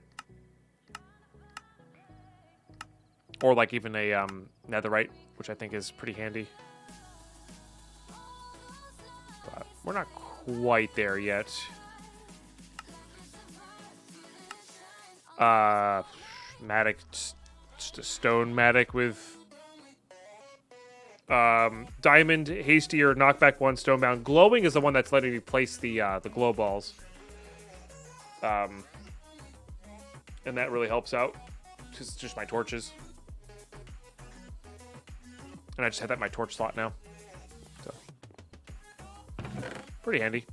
Or like even a netherite, which I think is pretty handy. But we're not quite there yet. Matic, just a stone Matic with diamond, hastier, knockback 1, stonebound. Glowing is the one that's letting me place the glow balls. And that really helps out. It's just my torches. And I just have that in my torch slot now. So pretty handy.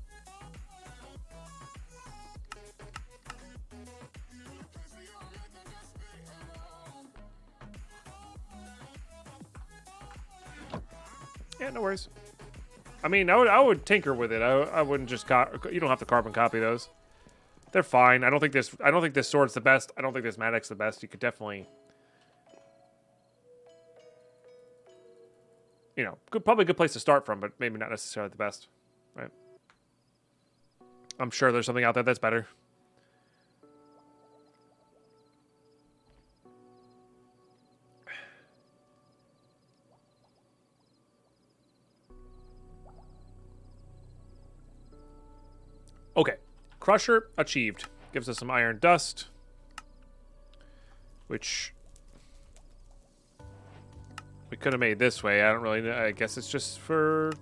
Yeah, no worries. I mean, I would tinker with it. I wouldn't just you don't have to carbon copy those. They're fine. I don't think this sword's the best. I don't think this Matic's the best. You could definitely, you know, probably a good place to start from, but maybe not necessarily the best, right? I'm sure there's something out there that's better. Okay, Crusher achieved. Gives us some iron dust, which we could have made this way. I don't really know. I guess it's just for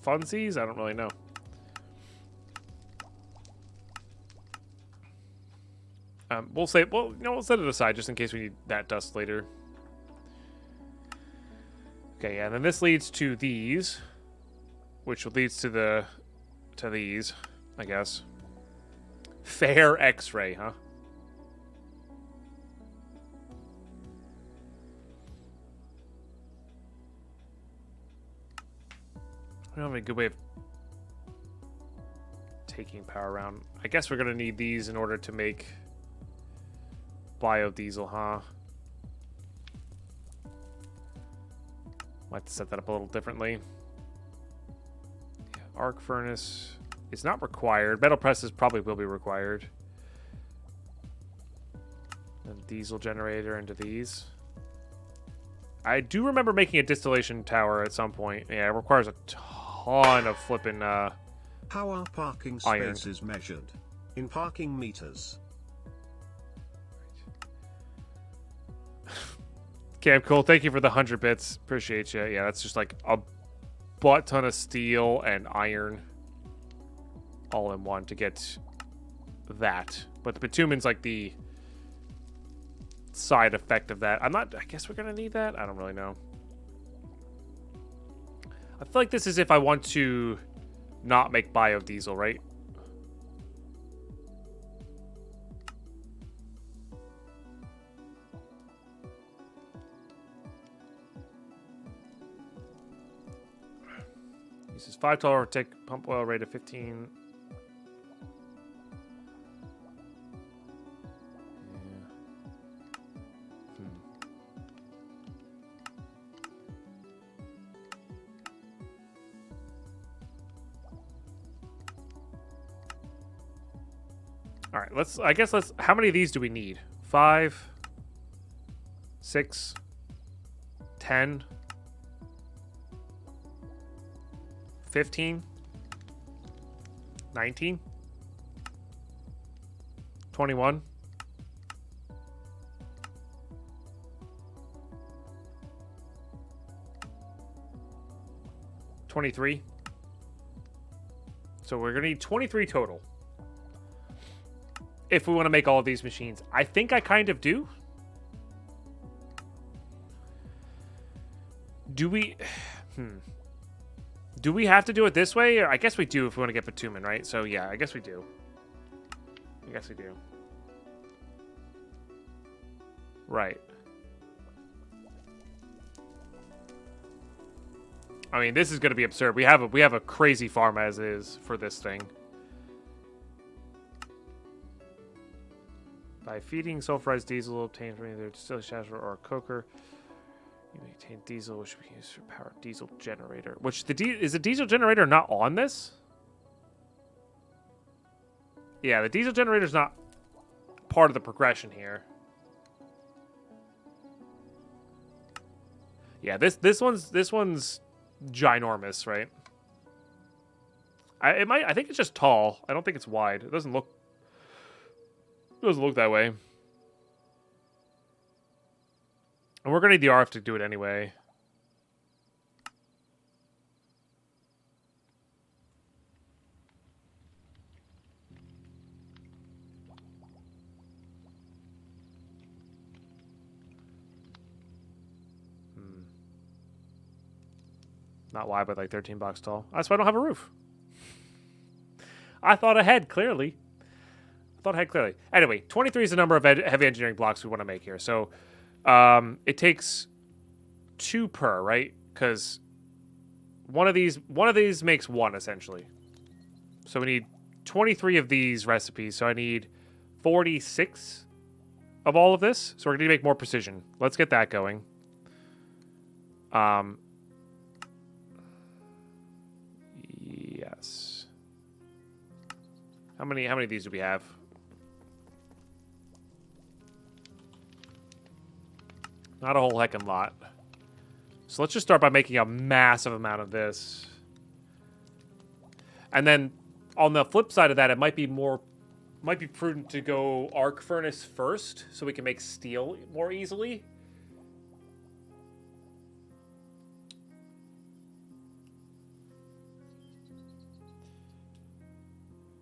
funsies. I don't really know. We'll say, well, you know, we'll set it aside just in case we need that dust later. Okay, yeah, and then this leads to these, which leads to these, I guess. Fair X-ray, huh? I don't have a good way of taking power around. I guess we're gonna need these in order to make biodiesel, huh? Might have to set that up a little differently. Yeah, arc furnace is not required. Metal presses probably will be required. And diesel generator into these. I do remember making a distillation tower at some point. Yeah, it requires a ton of flipping How are parking iron. spaces measured? In parking meters. Cam, cool. Thank you for the 100 bits. Appreciate you. Yeah, that's just like a butt ton of steel and iron all in one to get that. But the bitumen's like the side effect of that. I guess we're gonna need that. I don't really know. I feel like this is if I want to not make biodiesel, right? Uses $5 take pump oil rate of 15. All right, let's. How many of these do we need? 5, 6, 10, 15, 19, 21, 23. So we're gonna need 23 total. If we want to make all of these machines. I think I kind of do. Do we... Do we have to do it this way? Or I guess we do if we want to get bitumen, right? So yeah, I guess we do. I guess we do. Right. I mean, this is going to be absurd. We have a crazy farm as is for this thing. By feeding sulfurized diesel obtained from either a distillation shaft or a coker, you maintain diesel, which we can use for power diesel generator. Which is the diesel generator not on this? Yeah, the diesel generator is not part of the progression here. Yeah, this one's ginormous, right? I think it's just tall. I don't think it's wide. It doesn't look that way. And we're gonna need the RF to do it anyway. Not wide, but like 13 blocks tall. That's why I don't have a roof. I thought ahead, clearly. Anyway, 23 is the number of heavy engineering blocks we want to make here. So it takes 2 per, right? Because one of these makes 1, essentially. So we need 23 of these recipes. So I need 46 of all of this. So we're going to make more precision. Let's get that going. Yes. How many of these do we have? Not a whole heckin' lot. So let's just start by making a massive amount of this. And then on the flip side of that, it might be prudent to go arc furnace first so we can make steel more easily.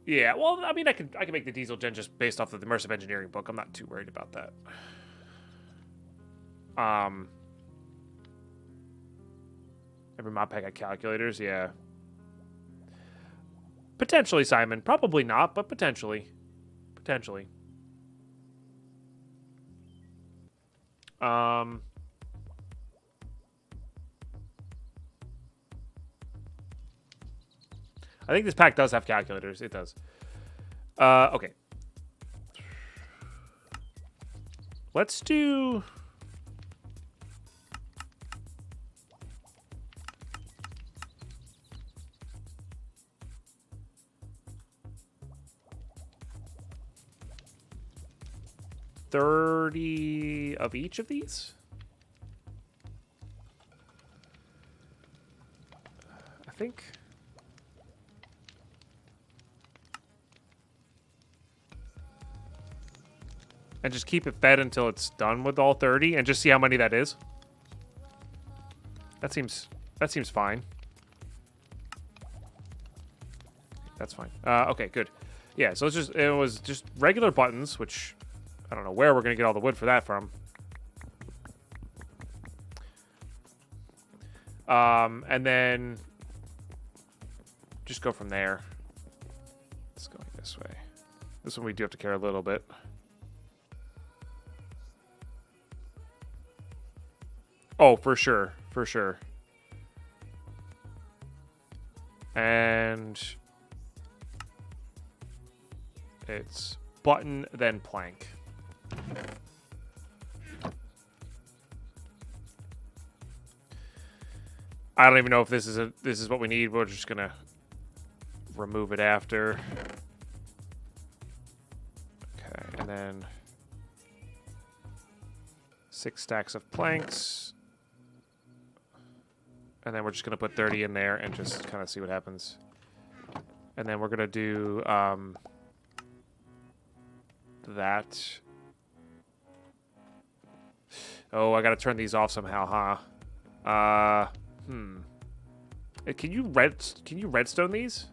Yeah, well, I mean, I can make the diesel gen just based off of the immersive engineering book. I'm not too worried about that. Every mod pack had calculators, yeah. Potentially, Simon. Probably not, but potentially. Potentially. I think this pack does have calculators. It does. Okay. Let's do... $30 of each of these? think. And just keep it fed until it's done with all 30 and just see how many that is. That seems fine. That's fine. Okay, good. Yeah, so it was just regular buttons, which I don't know where we're going to get all the wood for that from. And then just go from there. It's going this way. This one we do have to care a little bit. Oh, for sure. For sure. And it's button, then plank. I don't even know if this is what we need. We're just gonna remove it after. Okay, and then 6 stacks of planks. And then we're just going to put 30 in there and just kind of see what happens. And then we're going to do that. Oh, I got to turn these off somehow, huh? Can you redstone these?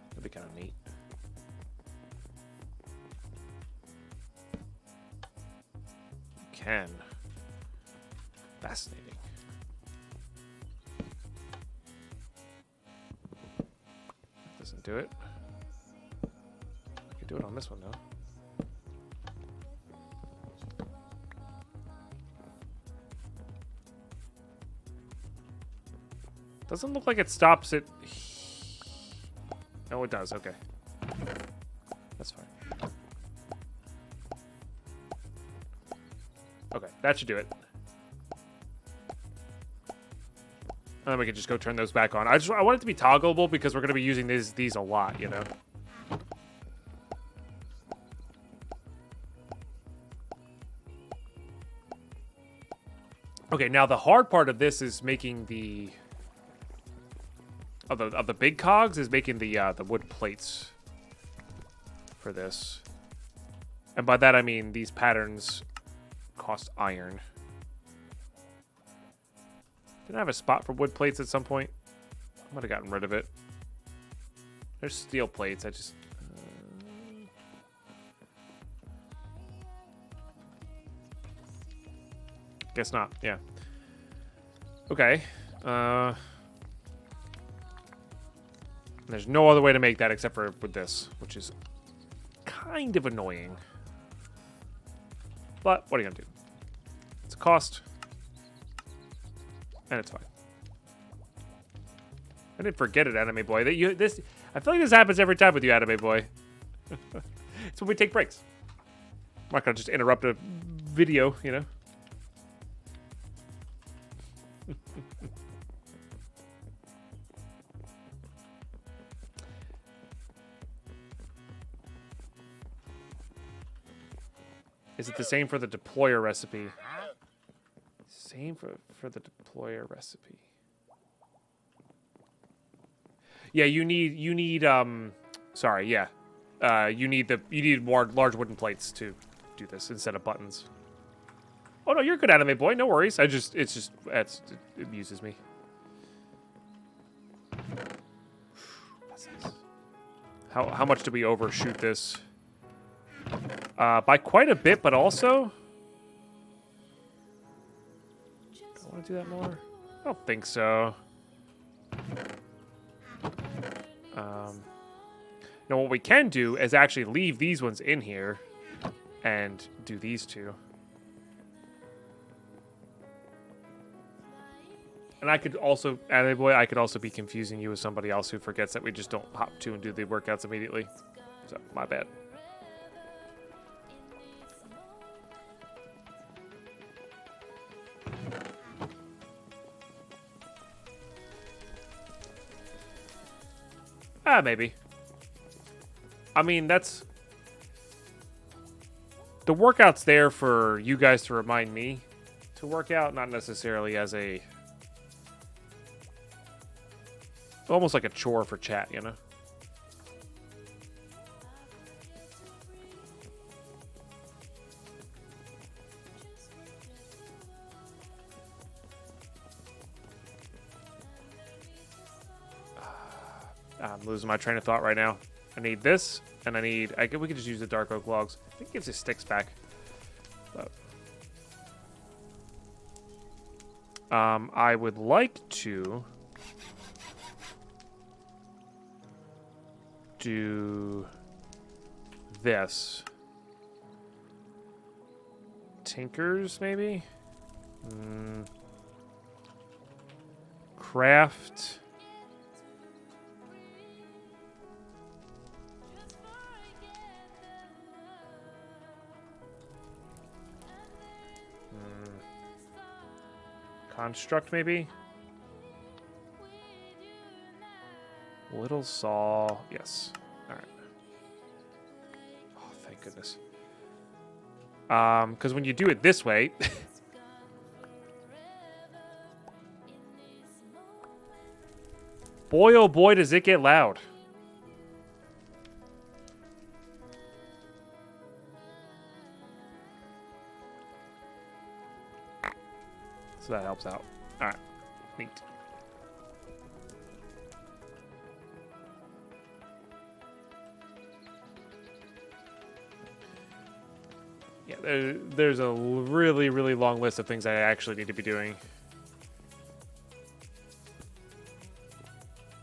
That'd be kind of neat. You can. Fascinating. Doesn't do it. I could do it on this one though. Doesn't look like it stops it. Oh, it does. Okay. That's fine. Okay, that should do it. And then we can just go turn those back on. I want it to be toggleable because we're going to be using these a lot, you know. Okay, now the hard part of this is making the of the big cogs is making the wood plates for this. And by that I mean these patterns cost iron. Didn't I have a spot for wood plates at some point? I might have gotten rid of it. There's steel plates. I just guess not. Yeah. Okay. There's no other way to make that except for with this, which is kind of annoying. But what are you gonna do? It's a cost, and it's fine. I didn't forget it, Anime Boy. I feel like this happens every time with you, Anime Boy. It's when we take breaks. I'm not gonna just interrupt a video, you know. Is it the same for the deployer recipe? Same for the deployer recipe. Yeah, you need sorry, yeah. You need more large wooden plates to do this instead of buttons. Oh no, you're good, Anime Boy. No worries. It amuses me. How much do we overshoot this? By quite a bit, but also do I want to do that more? I don't think so. Now what we can do is actually leave these ones in here and do these two. And I could also, Anime Boy, I could also be confusing you with somebody else who forgets that we just don't hop to and do the workouts immediately. So, my bad. Maybe. I mean, that's the workout's there for you guys to remind me to work out, not necessarily as a almost like a chore for chat, you know? I'm losing my train of thought right now. I need this, and I need... we could just use the dark oak logs. I think it gives us sticks back. But, I would like to do this. Tinkers, maybe? Craft... Construct, maybe? Little saw. Yes. Alright. Oh, thank goodness. Because when you do it this way... boy, oh boy, does it get loud. So that helps out. Alright. Neat. Yeah, there's a really, really long list of things I actually need to be doing.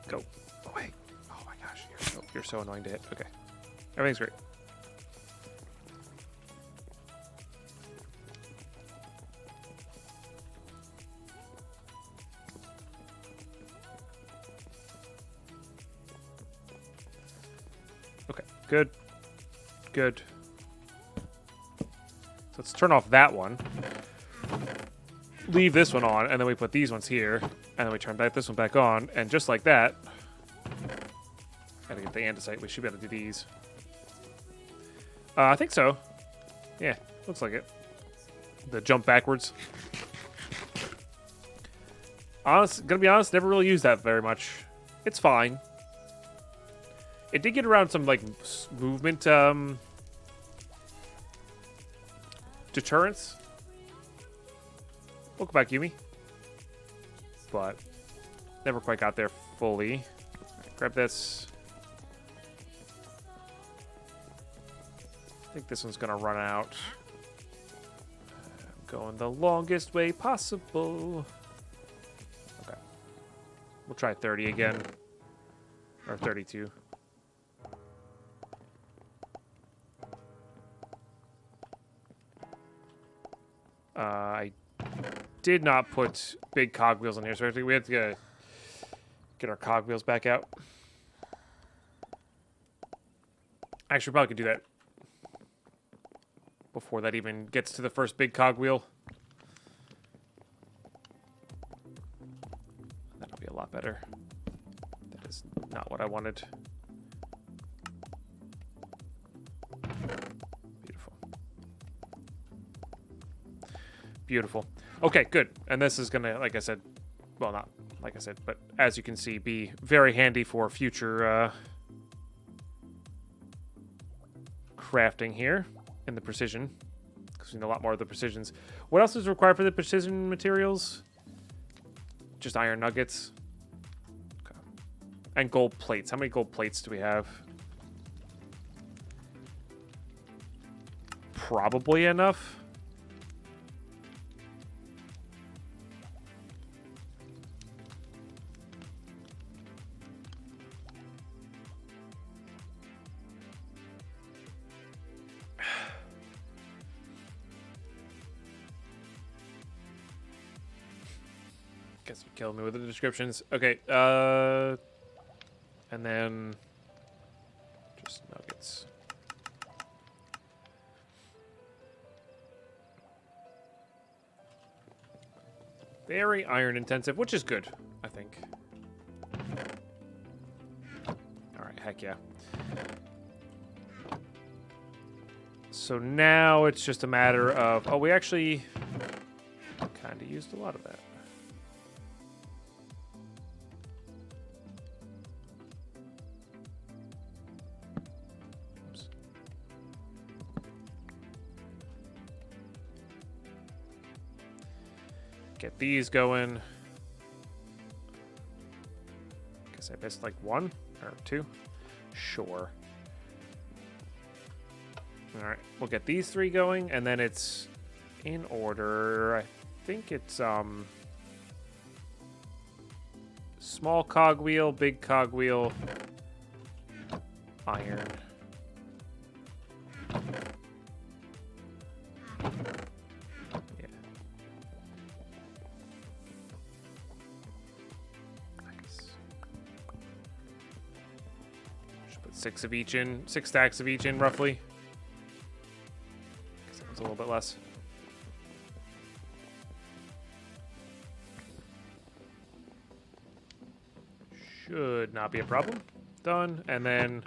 Go away. Oh my gosh, you're so annoying to hit. Okay. Everything's great. Good. Good. So let's turn off that one. Leave this one on, and then we put these ones here. And then we turn this one back on. And just like that... Gotta get the andesite. We should be able to do these. I think so. Yeah, looks like it. The jump backwards. Gonna be honest, never really used that very much. It's fine. It did get around some, like, movement, deterrence. Welcome back, Yumi. But never quite got there fully. Right, grab this. I think this one's gonna run out. I'm going the longest way possible. Okay. We'll try 30 again. Or 32. I did not put big cogwheels on here, so we have to get our cogwheels back out. Actually, probably could do that before that even gets to the first big cogwheel. That'll be a lot better. That is not what I wanted. Beautiful. Okay, good. And this is gonna, like I said, well, not like I said, but as you can see, be very handy for future crafting here in the precision, because we need a lot more of the precisions. What else is required for the precision materials? Just iron nuggets. Okay. And gold plates. How many gold plates do we have? Probably enough. Guess you killed me with the descriptions. Okay, and then just nuggets. Very iron intensive, which is good, I think. All right, heck yeah. So now it's just a matter of... Oh, we actually kind of used a lot of that. Oops. Get these going. Guess I missed like 1 or 2. Sure. All right, we'll get these 3 going, and then it's in order. I think it's small cogwheel, big cogwheel, iron. Yeah. Nice. Should put 6 of each in, 6 stacks of each in, roughly. A little bit less. Should not be a problem. Done. And then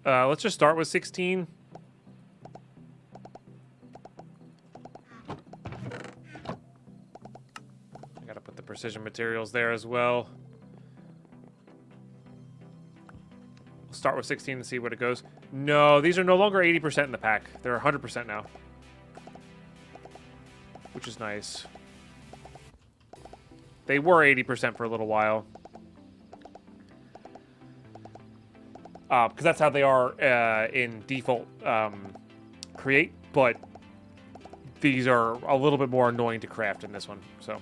let's just start with 16. I gotta put the precision materials there as well. We'll start with 16 and see what it goes. No, these are no longer 80% in the pack. They're 100% now. Which is nice. They were 80% for a little while. Because that's how they are in default create, but these are a little bit more annoying to craft in this one, so.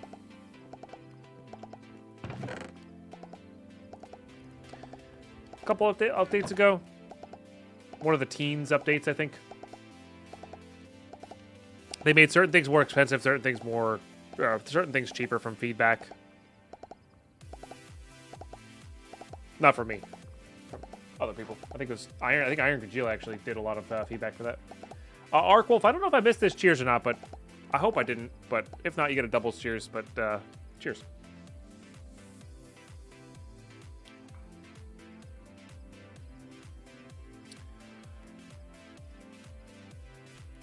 A couple of updates ago. One of the teens updates, I think. They made certain things more expensive, certain things cheaper from feedback. Not for me, from other people. I think it was Iron. I think Iron Congeal actually did a lot of feedback for that. Arkwolf, I don't know if I missed this cheers or not, but I hope I didn't. But if not, you get a double cheers. But cheers.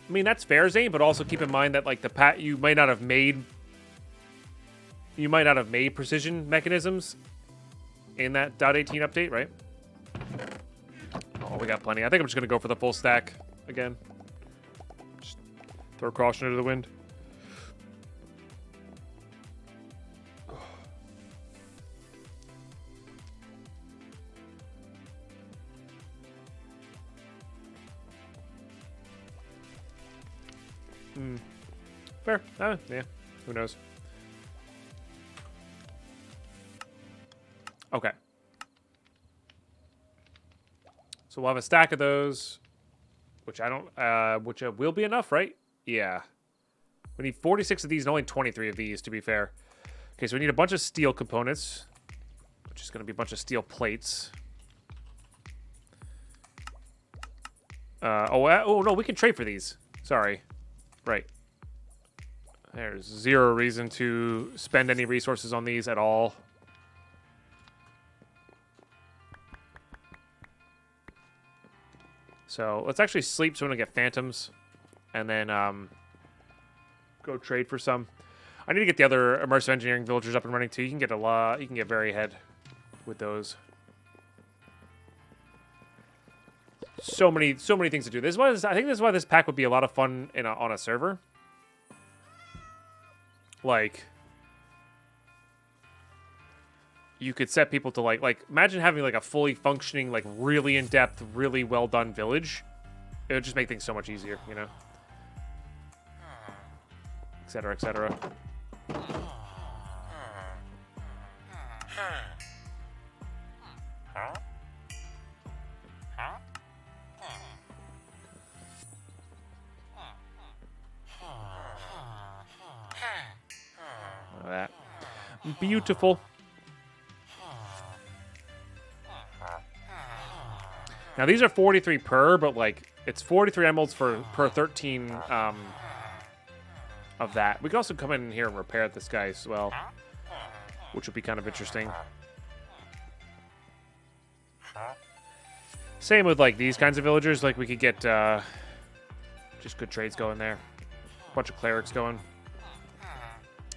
I mean, that's fair, Zane, but also keep in mind that like you might not have made precision mechanisms in that .18 update, right? Oh, we got plenty. I think I'm just gonna go for the full stack again. Just throw caution to the wind. Fair. Yeah. Who knows? Okay. So we'll have a stack of those, which I don't, which will be enough, right? Yeah. We need 46 of these and only 23 of these, to be fair. Okay, so we need a bunch of steel components, which is going to be a bunch of steel plates. Oh, no, we can trade for these. Sorry. Right. There's zero reason to spend any resources on these at all. So let's actually sleep so we don't get phantoms. And then go trade for some. I need to get the other immersive engineering villagers up and running too. You can get a lot. You can get very ahead with those. So many things to do. I think this is why this pack would be a lot of fun on a server. Like, you could set people to like imagine having like a fully functioning, like really in-depth, really well done village. It would just make things so much easier, you know? Et cetera, et cetera. That. Beautiful. Now these are 43 per, but like it's 43 emeralds per 13 of that. We can also come in here and repair this guy as well, which would be kind of interesting. Same with like these kinds of villagers. Like we could get Just good trades going there. Bunch of clerics going.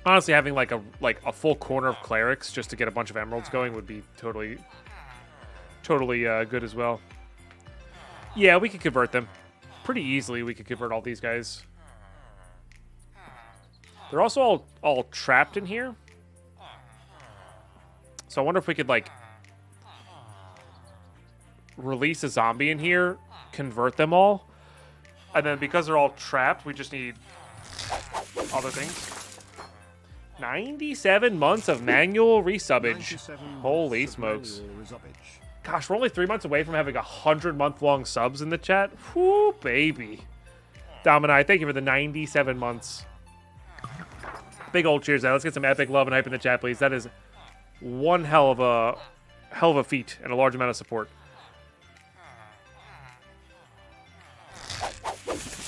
Honestly, having like a full corner of clerics just to get a bunch of emeralds going would be totally good as well. Yeah, we could convert them pretty easily. We could convert all these guys. They're also all trapped in here. So I wonder if we could like release a zombie in here, convert them all, and then because they're all trapped, we just need other things. 97 months of manual resubbage. Holy smokes. Gosh, we're only 3 months away from having 100-month-long subs in the chat. Whoo, baby. Domini, thank you for the 97 months. Big old cheers out. Let's get some epic love and hype in the chat, please. That is one hell of a feat and a large amount of support.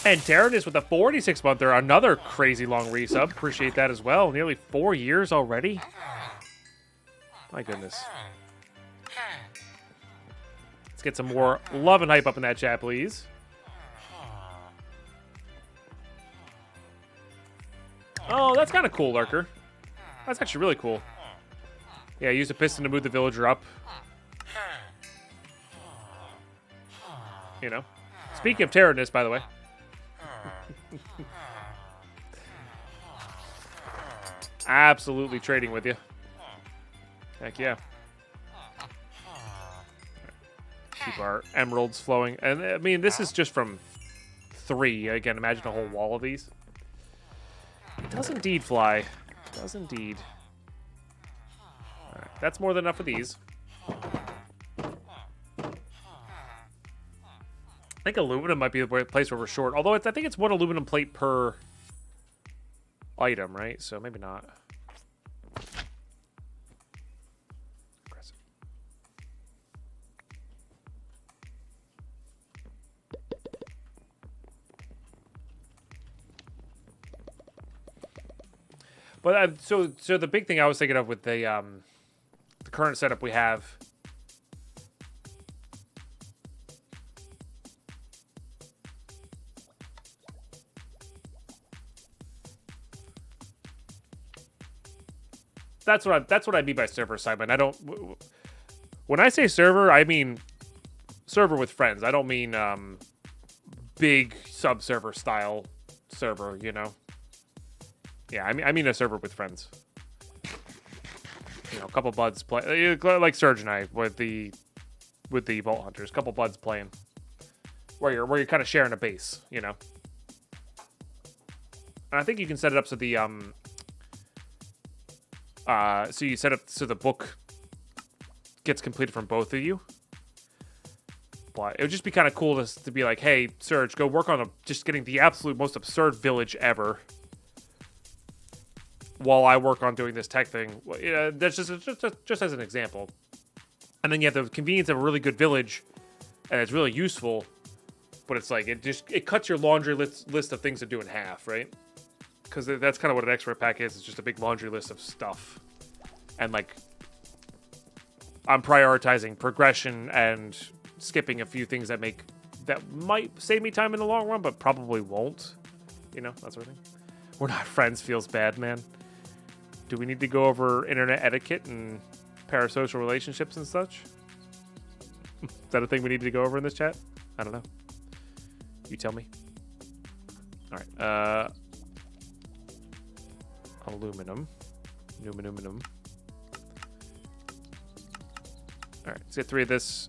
And Tyrannus with a 46-monther, another crazy long resub. Appreciate that as well. Nearly 4 years already. My goodness. Let's get some more love and hype up in that chat, please. Oh, that's kind of cool, Lurker. That's actually really cool. Yeah, use a piston to move the villager up. You know. Speaking of Tyrannus, by the way. Absolutely trading with you. Heck yeah. Keep our emeralds flowing. And I mean, this is just from 3. Again, imagine a whole wall of these. It does indeed fly. It does indeed. Alright, that's more than enough of these. I think aluminum might be the place where we're short. Although I think it's 1 aluminum plate per item, right? So maybe not. Aggressive. But so the big thing I was thinking of with the current setup we have. That's what I mean by server, Simon. I don't. When I say server, I mean server with friends. I don't mean big sub-server style server. You know. Yeah, I mean a server with friends. You know, a couple buds play like Surge and I with the Vault Hunters. A couple buds playing. Where you're kind of sharing a base. You know. And I think you can set it up so the so you set up so the book gets completed from both of you. But it would just be kind of cool to be like, hey, Surge, go work on just getting the absolute most absurd village ever, while I work on doing this tech thing. That's just as an example. And then you have the convenience of a really good village, and it's really useful. But it's like it cuts your laundry list of things to do in half, right? Because that's kind of what an expert pack is. It's just a big laundry list of stuff. And, like, I'm prioritizing progression and skipping a few things that might save me time in the long run, but probably won't. You know, that sort of thing. We're not friends feels bad, man. Do we need to go over internet etiquette and parasocial relationships and such? Is that a thing we need to go over in this chat? I don't know. You tell me. All right. Aluminum. Aluminum. Alright, let's get 3 of this.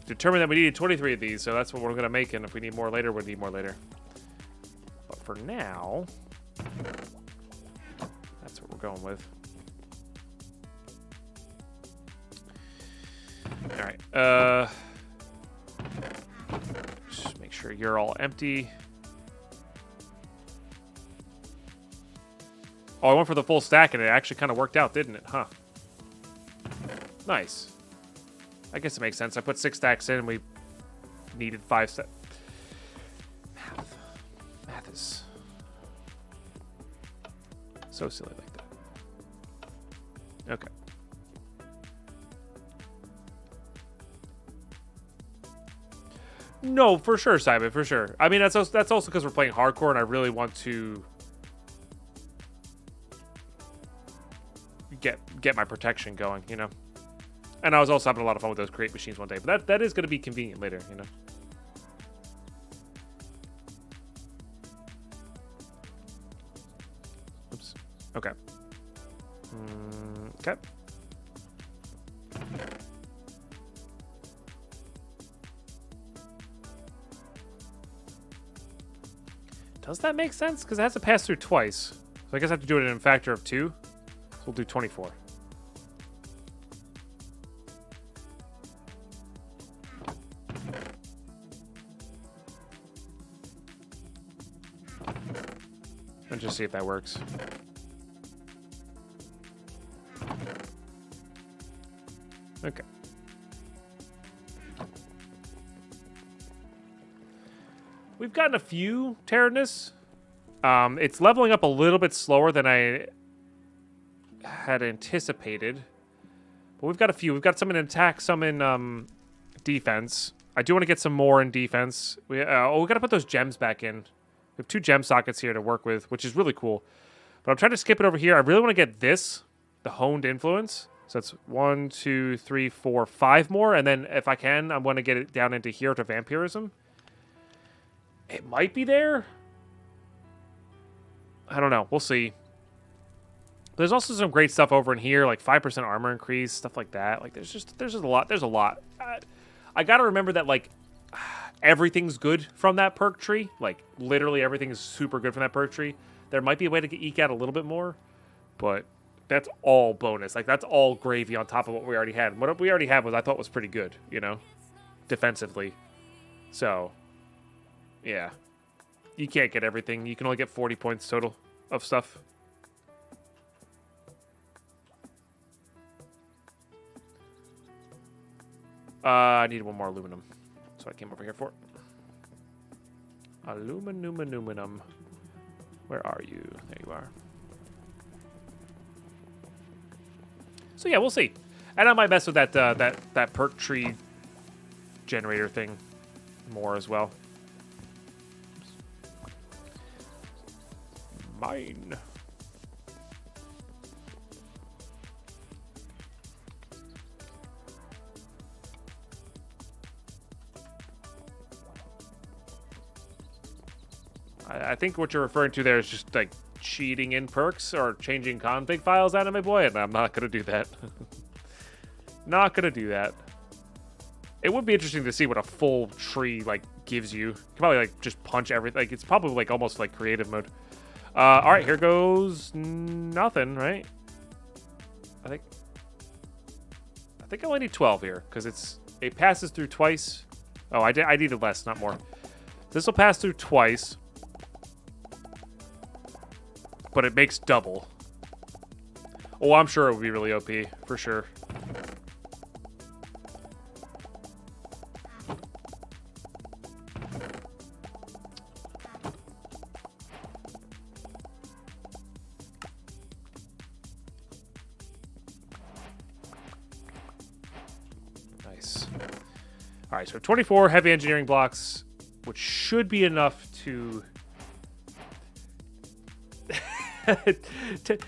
Determined that we needed 23 of these, so that's what we're going to make, and if we need more later, we'll need more later. But for now, that's what we're going with. Alright, just make sure you're all empty. Oh, I went for the full stack, and it actually kind of worked out, didn't it? Huh. Nice. I guess it makes sense. I put 6 stacks in, and we needed 5 stacks. Math is so silly like that. Okay. No, for sure, Simon, for sure. I mean, that's also because we're playing hardcore, and I really want to get my protection going, you know. And I was also having a lot of fun with those create machines one day, but that is going to be convenient later, you know. Oops. Okay. Okay. Does that make sense? Because it has to pass through twice. So I guess I have to do it in a factor of 2. So we'll do 24. Let's just see if that works. Okay. We've gotten a few Terranus. It's leveling up a little bit slower than I had anticipated. But we've got a few. We've got some in attack, some in defense. I do want to get some more in defense. We got to put those gems back in. We have 2 gem sockets here to work with, which is really cool. But I'm trying to skip it over here. I really want to get this, the honed influence. So that's 1, 2, 3, 4, 5 more. And then if I can, I'm going to get it down into here to vampirism. It might be there. I don't know. We'll see. There's also some great stuff over in here, like 5% armor increase, stuff like that. Like there's just a lot. There's a lot. I got to remember that like everything's good from that perk tree. Like literally everything is super good from that perk tree. There might be a way to eke out a little bit more, but that's all bonus. Like that's all gravy on top of what we already had. What we already had was I thought was pretty good, you know, defensively. So yeah, you can't get everything. You can only get 40 points total of stuff. I need one more aluminum. So I came over here for aluminum. Where are you? There you are. So yeah, we'll see. And I might mess with that that perk tree generator thing more as well. Mine. I think what you're referring to there is just like cheating in perks or changing config files, anime boy, and I'm not gonna do that. Not gonna do that. It would be interesting to see what a full tree like gives you. You can probably like just punch everything. Like it's probably like almost like creative mode. All right, here goes nothing, right? I think I only need 12 here because it passes through twice. Oh, I needed less, not more. This will pass through twice, but it makes double. Oh, I'm sure it would be really OP for sure. Nice. All right, so 24 heavy engineering blocks, which should be enough to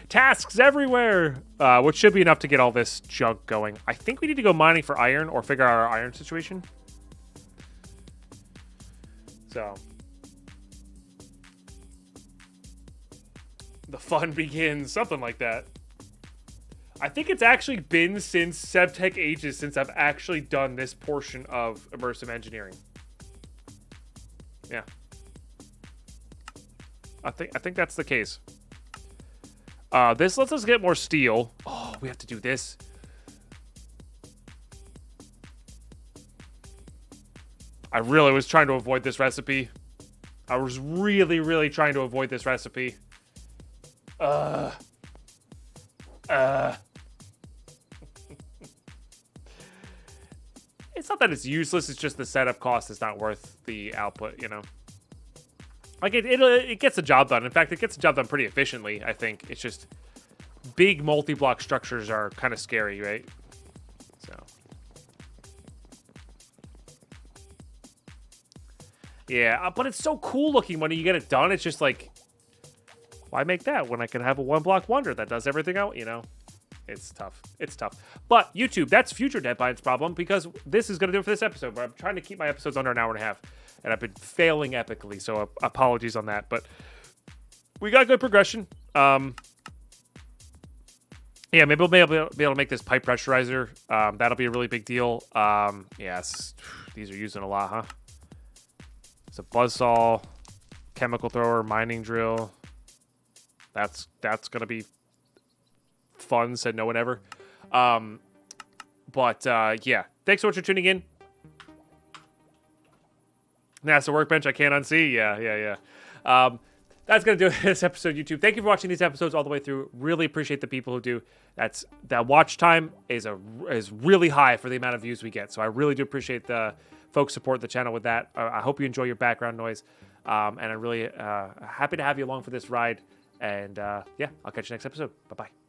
tasks everywhere, which should be enough to get all this junk going. I think we need to go mining for iron or figure out our iron situation. So the fun begins, something like that. I think it's actually been since SevTech ages since I've actually done this portion of immersive engineering. Yeah. I think that's the case. This lets us get more steel. Oh, we have to do this. I really was trying to avoid this recipe. I was really trying to avoid this recipe. It's not that it's useless, it's just the setup cost is not worth the output, you know? Like, it gets the job done. In fact, it gets the job done pretty efficiently, I think. It's just big multi-block structures are kind of scary, right? So. Yeah, but it's so cool looking when you get it done. It's just like, why make that when I can have a one-block wonder that does everything out, you know? It's tough. It's tough. But YouTube, that's future Deadline's problem because this is going to do it for this episode. But I'm trying to keep my episodes under an hour and a half. And I've been failing epically, so apologies on that. But we got good progression. Yeah, maybe we'll be able to make this pipe pressurizer. That'll be a really big deal. Yes, these are using a lot, huh? It's a buzzsaw, chemical thrower, mining drill. That's gonna be fun. Said no one ever. Yeah, thanks so much for tuning in. NASA workbench I can't unsee. Yeah. That's going to do it for this episode, YouTube. Thank you for watching these episodes all the way through. Really appreciate the people who do. That watch time is really high for the amount of views we get. So I really do appreciate the folks support the channel with that. I hope you enjoy your background noise. And I'm really happy to have you along for this ride. And yeah, I'll catch you next episode. Bye-bye.